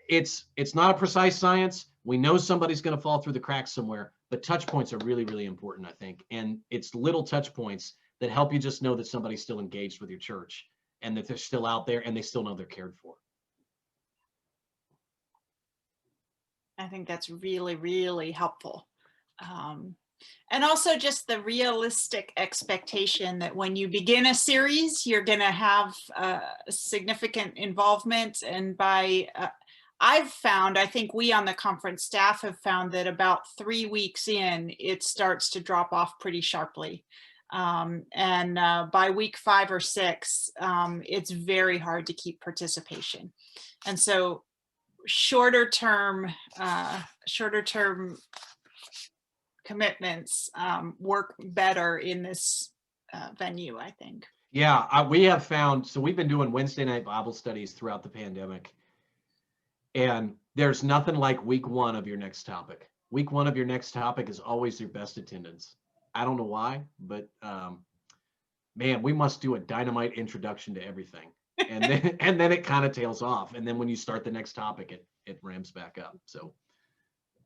It's not a precise science. We know somebody's going to fall through the cracks somewhere, but touch points are really, really important, I think. And it's little touch points that help you just know that somebody's still engaged with your church and that they're still out there and they still know they're cared for. I think that's really, really helpful. And also just the realistic expectation that when you begin a series, you're going to have significant involvement. And I've found, I think we on the conference staff have found that about 3 weeks in, it starts to drop off pretty sharply. And by week 5 or 6, it's very hard to keep participation. And so shorter term commitments work better in this venue, I think. Yeah, we have found, so we've been doing Wednesday night Bible studies throughout the pandemic. And there's nothing like week 1 of your next topic. Week 1 of your next topic is always your best attendance. I don't know why, but man, we must do a dynamite introduction to everything. And then it kind of tails off. And then when you start the next topic, it ramps back up. So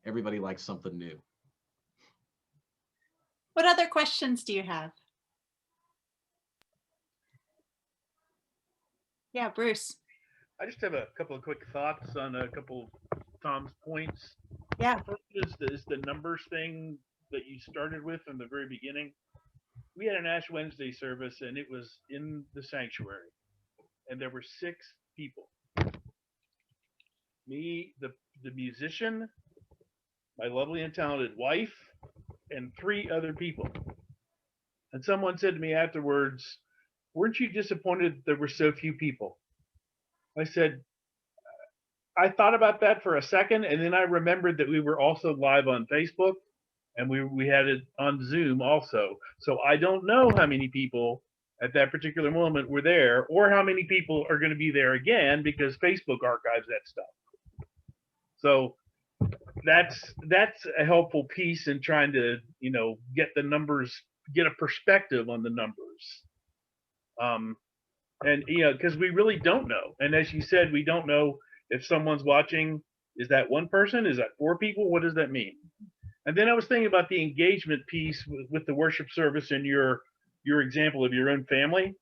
everybody likes something new. What other questions do you have? Yeah, Bruce. I just have a couple of quick thoughts on a couple of Tom's points. Yeah. First is the numbers thing that you started with from the very beginning. We had an Ash Wednesday service, and it was in the sanctuary, and there were 6 people. Me, the musician, my lovely and talented wife, and 3 other people. And someone said to me afterwards, "Weren't you disappointed there were so few people?" I said, I thought about that for a second, and then I remembered that we were also live on Facebook, and we had it on Zoom also. So I don't know how many people at that particular moment were there, or how many people are going to be there again, because Facebook archives that stuff. So that's a helpful piece in trying to get the numbers, get a perspective on the numbers. And because we really don't know, and as you said, we don't know if someone's watching. Is that 1 person? Is that 4 people? What does that mean? And then I was thinking about the engagement piece with the worship service and your example of your own family.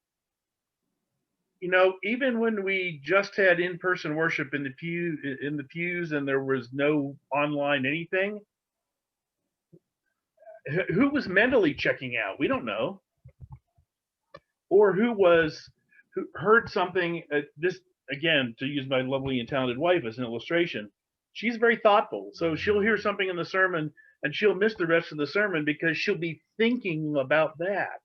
Even when we just had in-person worship in the pews and there was no online anything, who was mentally checking out? We don't know. Or who heard something. This, again, to use my lovely and talented wife as an illustration, she's very thoughtful. So she'll hear something in the sermon and she'll miss the rest of the sermon because she'll be thinking about that.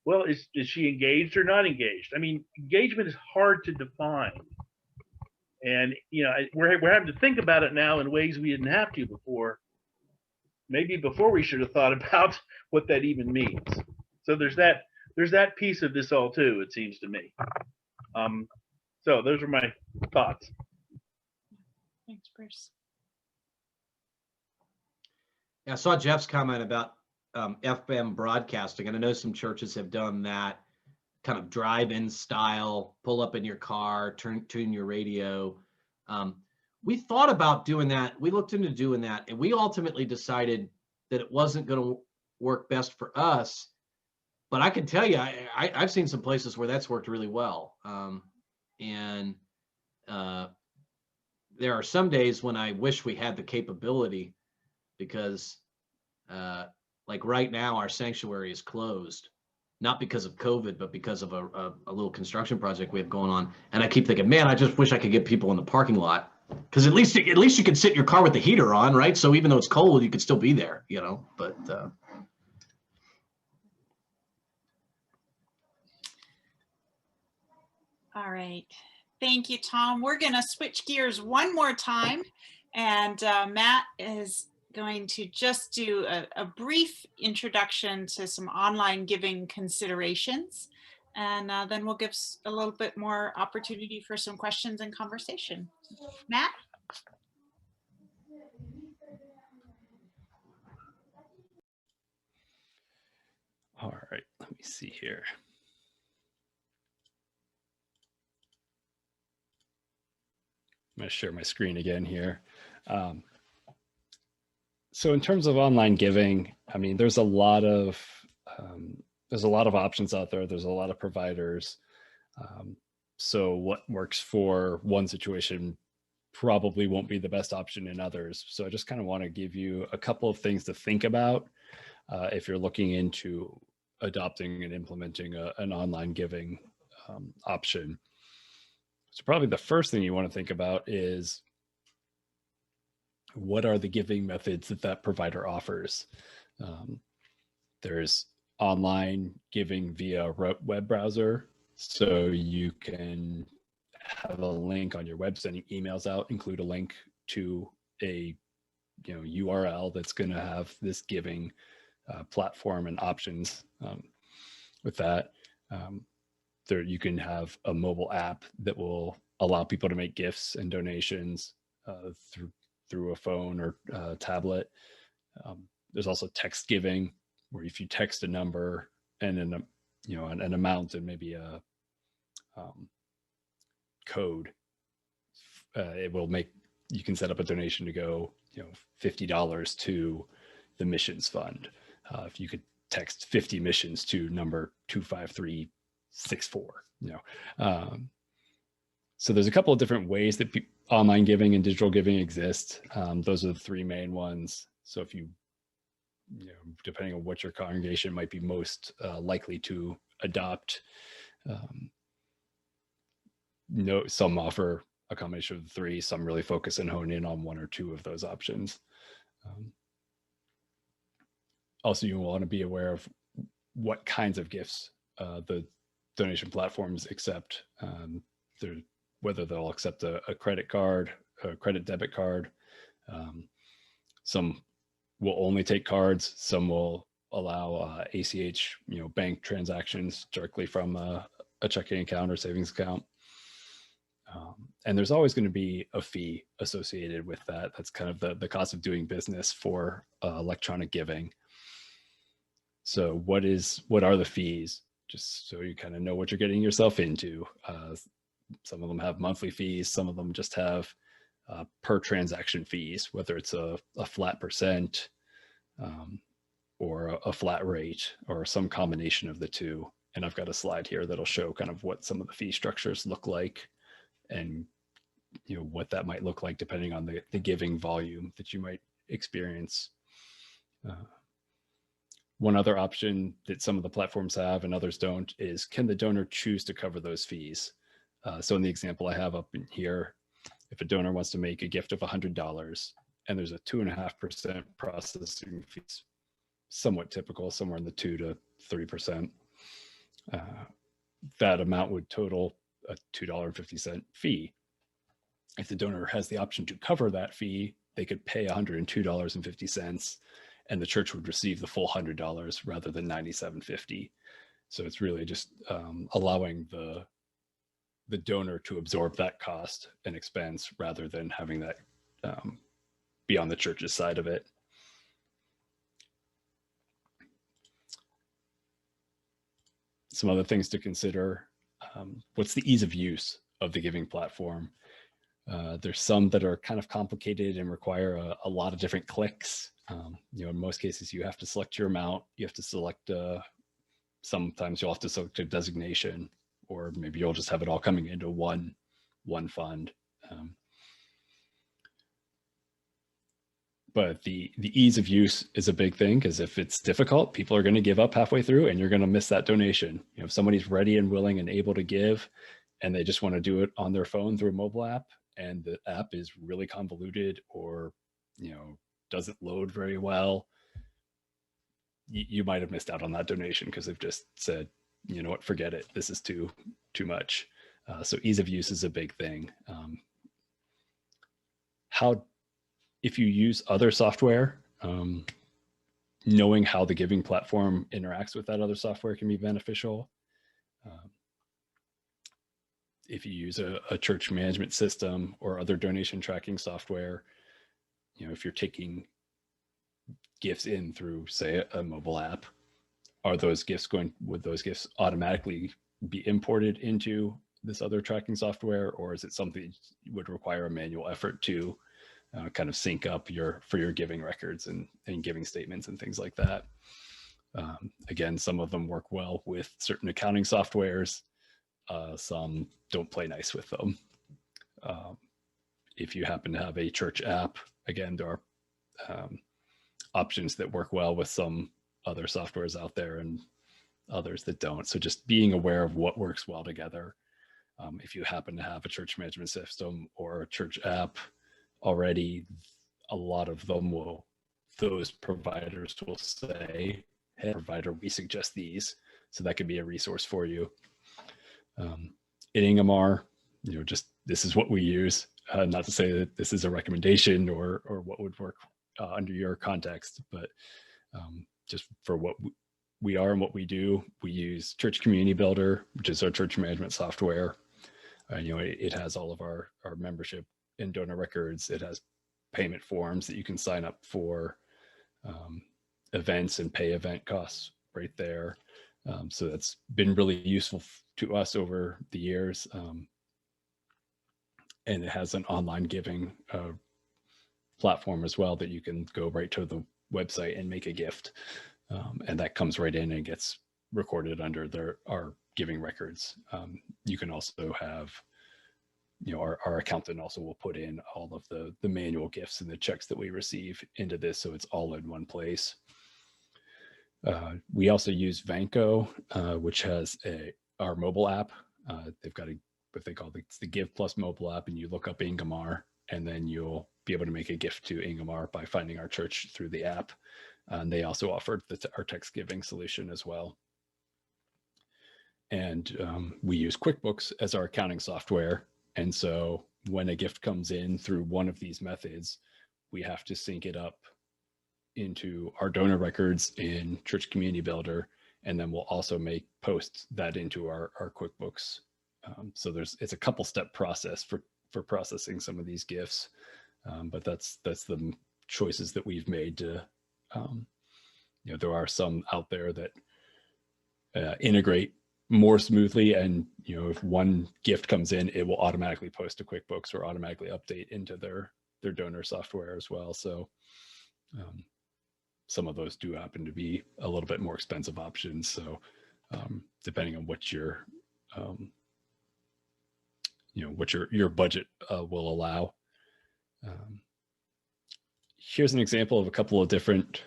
Well, is she engaged or not engaged? I mean, engagement is hard to define. And, we're having to think about it now in ways we didn't have to before. Maybe before we should have thought about what that even means. So there's that piece of this all too, it seems to me. So those are my thoughts. Thanks, Bruce. Yeah, I saw Jeff's comment about FM broadcasting, and I know some churches have done that kind of drive-in style, pull up in your car, tune your radio. We thought about doing that. We looked into doing that, and we ultimately decided that it wasn't going to work best for us. But I can tell you, I've seen some places where that's worked really well. And there are some days when I wish we had the capability, because like right now, our sanctuary is closed, not because of COVID, but because of a little construction project we have going on. And I keep thinking, man, I just wish I could get people in the parking lot, because at least you can sit in your car with the heater on, right? So even though it's cold, you could still be there, but All right. Thank you, Tom. We're going to switch gears one more time. And Matt is going to just do a brief introduction to some online giving considerations. And then we'll give a little bit more opportunity for some questions and conversation. Matt? All right, let me see here. I'm going to share my screen again here. So in terms of online giving, I mean, there's a lot of options out there. There's a lot of providers. So what works for one situation probably won't be the best option in others. So I just kind of want to give you a couple of things to think about if you're looking into adopting and implementing an online giving option. So probably the first thing you want to think about is, what are the giving methods that provider offers? There's online giving via web browser. So you can have a link on your web sending emails out, include a link to a URL that's going to have this giving platform and options with that. There, you can have a mobile app that will allow people to make gifts and donations through a phone or tablet. There's also text giving, where if you text a number and an amount and maybe a code, it will you can set up a donation to go $50 to the missions fund. If you could text 50 missions to number 253 6.4, so there's a couple of different ways that online giving and digital giving exist. Those are the three main ones. So if you depending on what your congregation might be most likely to adopt, some offer a combination of the three, some really focus and hone in on one or two of those options. Also, you want to be aware of what kinds of gifts the donation platforms accept, whether they'll accept a credit card, a credit debit card. Some will only take cards. Some will allow ACH, bank transactions directly from a checking account or savings account. And there's always going to be a fee associated with that. That's kind of the cost of doing business for electronic giving. So what are the fees? Just so you kind of know what you're getting yourself into. Some of them have monthly fees. Some of them just have per transaction fees, whether it's a flat percent or a flat rate or some combination of the two. And I've got a slide here that'll show kind of what some of the fee structures look like, and what that might look like depending on the giving volume that you might experience. One other option that some of the platforms have and others don't is, can the donor choose to cover those fees? So in the example I have up in here, if a donor wants to make a gift of $100 and there's a 2.5% processing fees, somewhat typical, somewhere in the 2 to 3%, that amount would total a $2.50 fee. If the donor has the option to cover that fee, they could pay $102.50, and the church would receive the full $100 rather than $97.50. So it's really just allowing the donor to absorb that cost and expense rather than having that be on the church's side of it. Some other things to consider. What's the ease of use of the giving platform? There's some that are kind of complicated and require a lot of different clicks. In most cases, you have to select your amount. You have to select, sometimes you'll have to select a designation, or maybe you'll just have it all coming into one fund. But the ease of use is a big thing, because if it's difficult, people are going to give up halfway through and you're going to miss that donation. If somebody's ready and willing and able to give, and they just want to do it on their phone through a mobile app, and the app is really convoluted or doesn't load very well, you might have missed out on that donation because they've just said, you know what, forget it, this is too much. So ease of use is a big thing. If you use other software, knowing how the giving platform interacts with that other software can be beneficial. If you use a church management system or other donation tracking software, if you're taking gifts in through, say, a mobile app, would those gifts automatically be imported into this other tracking software, or is it something that would require a manual effort to kind of sync up for your giving records and giving statements and things like that? Again, some of them work well with certain accounting softwares. Some don't play nice with them. If you happen to have a church app, again, there are options that work well with some other softwares out there and others that don't. So just being aware of what works well together. If you happen to have a church management system or a church app already, a lot of them those providers will say, hey, provider, we suggest these. So that could be a resource for you. In Ingamar, just this is what we use. Not to say that this is a recommendation or what would work under your context, but just for what we are and what we do, we use Church Community Builder, which is our church management software. It has all of our membership and donor records. It has payment forms that you can sign up for events and pay event costs right there. So that's been really useful to us over the years. And it has an online giving platform as well that you can go right to the website and make a gift. And that comes right in and gets recorded under our giving records. You can also have, our accountant also will put in all of the manual gifts and the checks that we receive into this, so it's all in one place. We also use Vanco, which has our mobile app. They've got what they call the Give Plus mobile app, and you look up Ingomar, and then you'll be able to make a gift to Ingomar by finding our church through the app. And they also offered our text giving solution as well. And we use QuickBooks as our accounting software. And so when a gift comes in through one of these methods, we have to sync it up into our donor records in Church Community Builder, and then we'll also post that into our QuickBooks. So it's a couple step process for processing some of these gifts, but that's the choices that we've made to. There are some out there that integrate more smoothly, and if one gift comes in, it will automatically post to QuickBooks or automatically update into their donor software as well. So some of those do happen to be a little bit more expensive options. So depending on what your your budget will allow. Here's an example of a couple of different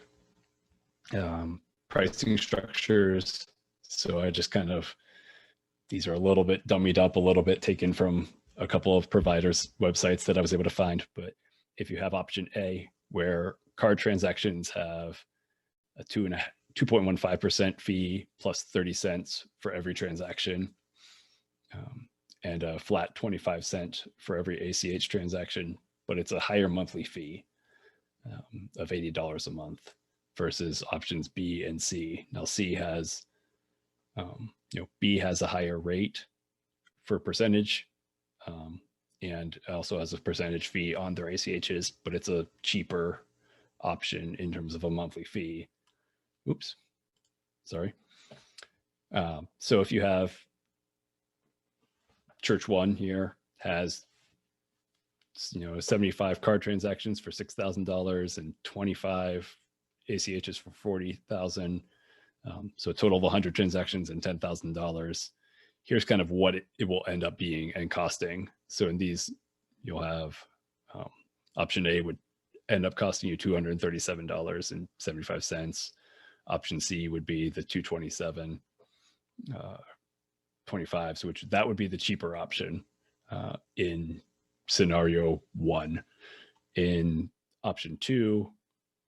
pricing structures. So I just these are a little bit dummied up, a little bit taken from a couple of providers' websites that I was able to find. But if you have option A, where card transactions have a 2.15% fee plus 30 cents for every transaction, and a flat 25 cent for every ACH transaction, but it's a higher monthly fee of $80 a month versus options B and C. Now C has, B has a higher rate for percentage, and also has a percentage fee on their ACHs, but it's a cheaper option in terms of a monthly fee. Oops, sorry. So if you have Church One here has 75 card transactions for $6,000 and 25 ACHs for $40,000, so a total of 100 transactions and $10,000. Here's kind of what it will end up being and costing. So in these, you'll have option A would end up costing you $237.75. Option C would be the $227.25, so that would be the cheaper option in scenario one. In option two,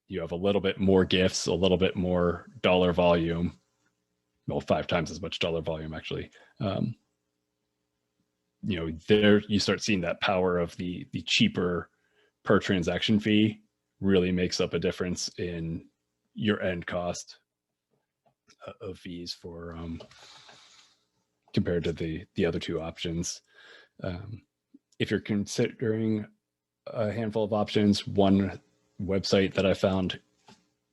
you have a little bit more gifts, a little bit more dollar volume, well, 5 times as much dollar volume actually. There you start seeing that power of the cheaper per transaction fee really makes up a difference in your end cost of fees for compared to the other two options. If you're considering a handful of options, one website that I found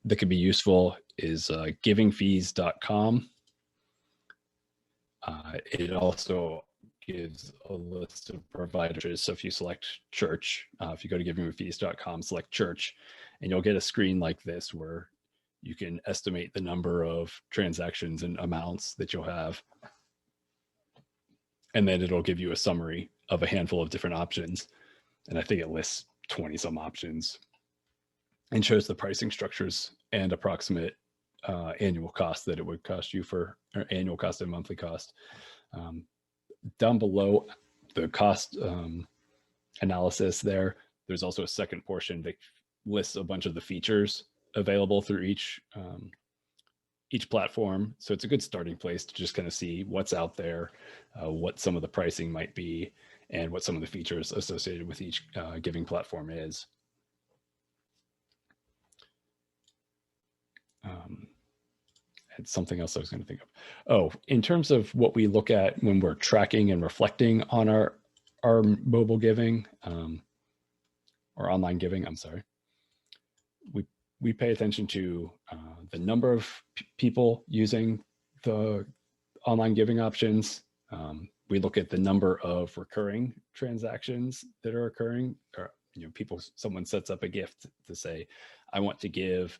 that could be useful is givingfees.com. It also gives a list of providers. So if you select church, if you go to givingfees.com, select church, and you'll get a screen like this where you can estimate the number of transactions and amounts that you'll have. And then it'll give you a summary of a handful of different options. And I think it lists 20 some options and shows the pricing structures and approximate annual cost that it would cost you for annual cost and monthly cost. Down below the cost analysis there's also a second portion that lists a bunch of the features available through each platform. So it's a good starting place to just kind of see what's out there, what some of the pricing might be, and what some of the features associated with each giving platform is. And something else I was going to think of. Oh, in terms of what we look at when we're tracking and reflecting on our mobile giving or online giving, I'm sorry, we pay attention to the number of people using the online giving options. We look at the number of recurring transactions that are occurring, or someone sets up a gift to say, I want to give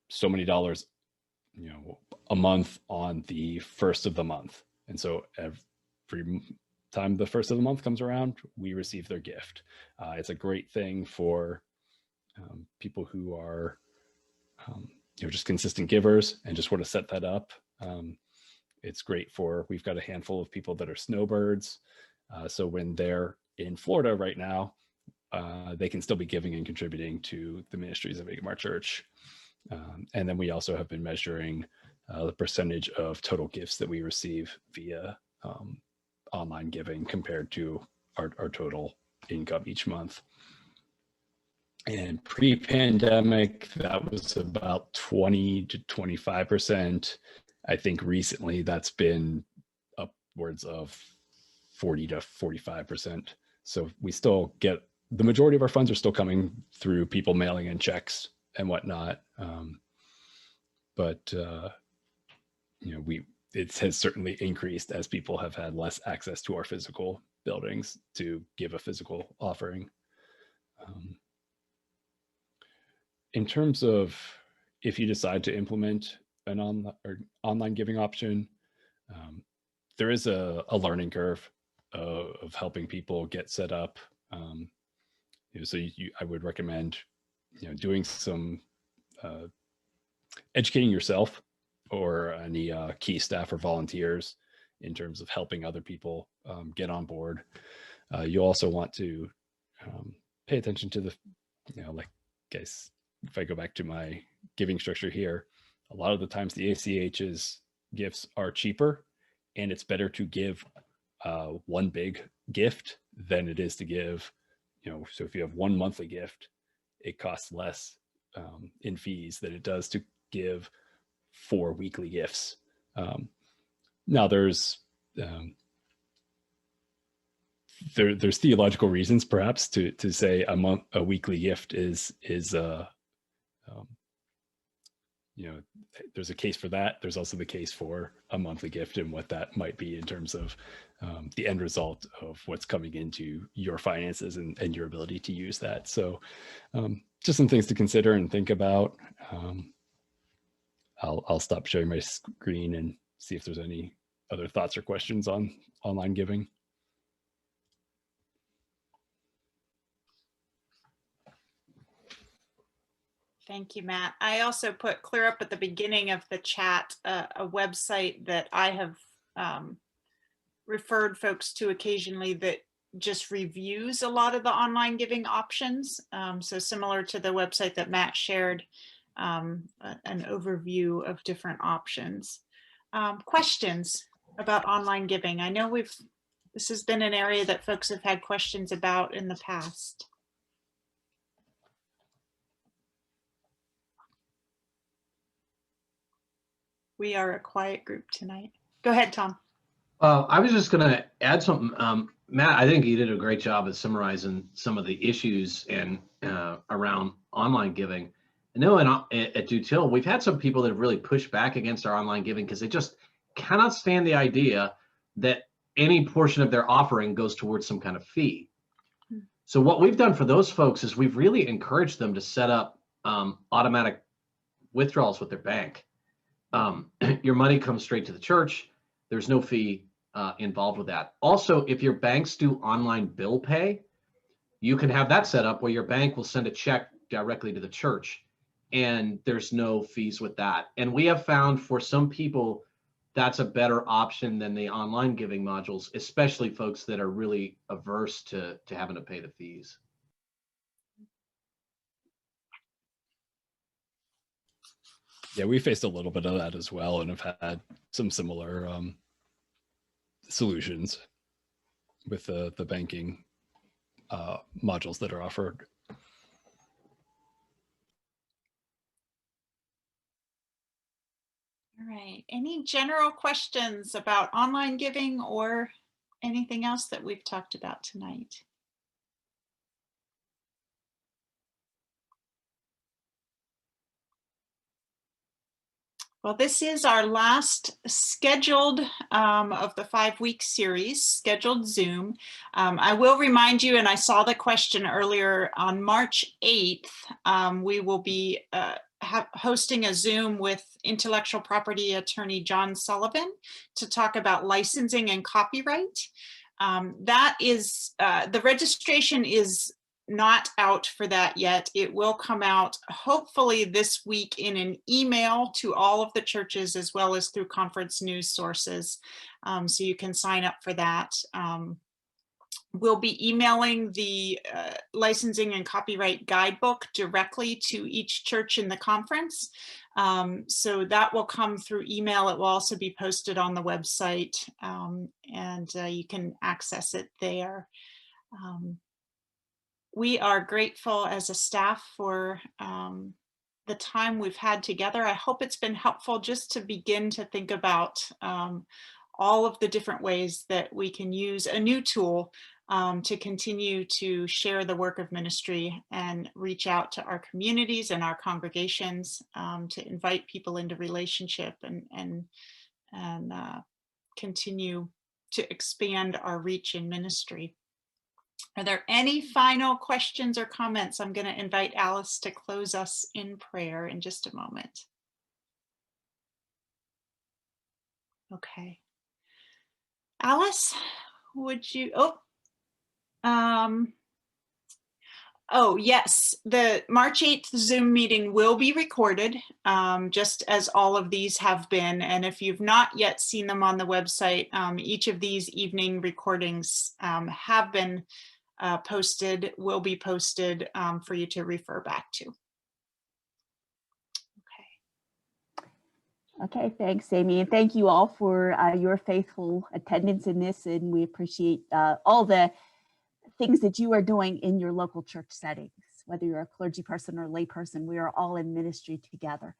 so many dollars a month on the first of the month. And so every time the first of the month comes around, we receive their gift. It's a great thing for people who are just consistent givers and just want to set that up. It's great we've got a handful of people that are snowbirds. So when they're in Florida right now, they can still be giving and contributing to the ministries of Ingemar Church. And then we also have been measuring the percentage of total gifts that we receive via online giving compared to our total income each month. And pre-pandemic, that was about 20 to 25%. I think recently that's been upwards of 40 to 45%. So we still get, the majority of our funds are still coming through people mailing in checks and whatnot. But it has certainly increased as people have had less access to our physical buildings to give a physical offering. In terms of if you decide to implement an online giving option, there is a learning curve of helping people get set up. So I would recommend doing some educating yourself or any key staff or volunteers in terms of helping other people get on board. You also want to pay attention to the, guys, if I go back to my giving structure here, a lot of the times the ACH's gifts are cheaper, and it's better to give one big gift than it is to give, so if you have one monthly gift, it costs less in fees than it does to give 4 weekly gifts. Now there's theological reasons perhaps to say a weekly gift is there's a case for that. There's also the case for a monthly gift and what that might be in terms of the end result of what's coming into your finances and your ability to use that. So just some things to consider and think about. I'll stop sharing my screen and see if there's any other thoughts or questions on online giving. Thank you, Matt. I also put clear up at the beginning of the chat a website that I have referred folks to occasionally that just reviews a lot of the online giving options. So similar to the website that Matt shared, an overview of different options. Questions about online giving? I know this has been an area that folks have had questions about in the past. We are a quiet group tonight. Go ahead, Tom. I was just going to add something. Matt, I think you did a great job at summarizing some of the issues and around online giving. I know at DoTill, we've had some people that have really pushed back against our online giving because they just cannot stand the idea that any portion of their offering goes towards some kind of fee. So what we've done for those folks is we've really encouraged them to set up automatic withdrawals with their bank. Your money comes straight to the church. There's no fee involved with that. Also, if your banks do online bill pay, you can have that set up where your bank will send a check directly to the church, and there's no fees with that. And we have found for some people that's a better option than the online giving modules, especially folks that are really averse to having to pay the fees. Yeah, we faced a little bit of that as well and have had some similar solutions with the banking modules that are offered. All right. Any general questions about online giving or anything else that we've talked about tonight? Well, this is our last scheduled of the 5-week series, scheduled Zoom. I will remind you, and I saw the question earlier, on March 8th, we will be hosting a Zoom with intellectual property attorney John Sullivan to talk about licensing and copyright. That is, the registration is not out for that yet. It will come out hopefully this week in an email to all of the churches as well as through conference news sources. So you can sign up for that. We'll be emailing the licensing and copyright guidebook directly to each church in the conference. So that will come through email. It will also be posted on the website, and you can access it there. We are grateful as a staff for the time we've had together. I hope it's been helpful just to begin to think about all of the different ways that we can use a new tool to continue to share the work of ministry and reach out to our communities and our congregations, to invite people into relationship and continue to expand our reach in ministry. Are there any final questions or comments? I'm going to invite Alice to close us in prayer in just a moment. Okay. Alice, would you, oh yes, the March 8th Zoom meeting will be recorded, just as all of these have been. And if you've not yet seen them on the website, each of these evening recordings have been posted, will be posted for you to refer back to. Okay, thanks, Amy, and thank you all for your faithful attendance in this, and we appreciate all the things that you are doing in your local church settings. Whether you're a clergy person or lay person, we are all in ministry together.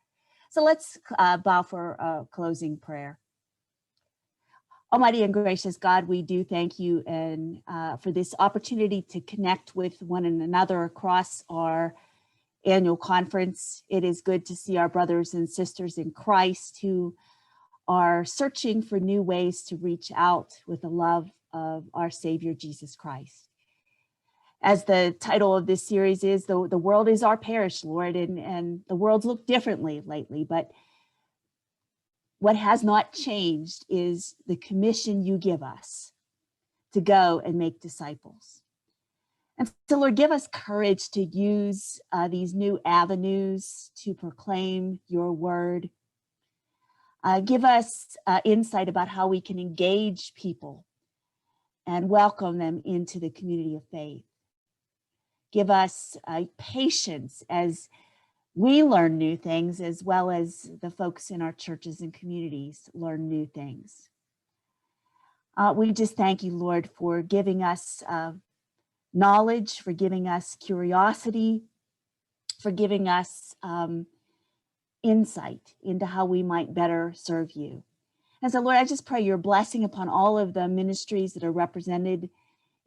So let's bow for a closing prayer. Almighty and gracious God, we do thank you and for this opportunity to connect with one another across our annual conference. It is good to see our brothers and sisters in Christ who are searching for new ways to reach out with the love of our Savior, Jesus Christ. As the title of this series is, the world is our parish, Lord, and the world's looked differently lately, but what has not changed is the commission you give us to go and make disciples. And so, Lord, give us courage to use these new avenues to proclaim your word. Give us insight about how we can engage people and welcome them into the community of faith. Give us patience as we learn new things, as well as the folks in our churches and communities learn new things. We just thank you, Lord, for giving us knowledge, for giving us curiosity, for giving us insight into how we might better serve you. And so, Lord, I just pray your blessing upon all of the ministries that are represented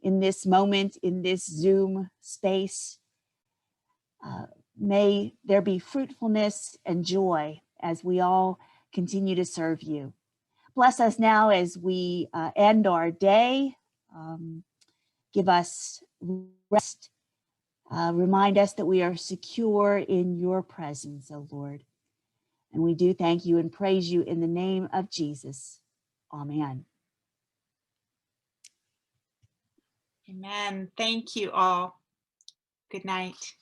in this moment, in this Zoom space. May there be fruitfulness and joy as we all continue to serve you. Bless us now as we end our day. Give us rest. Remind us that we are secure in your presence, O Lord. And we do thank you and praise you in the name of Jesus. Amen. Amen. Thank you all. Good night.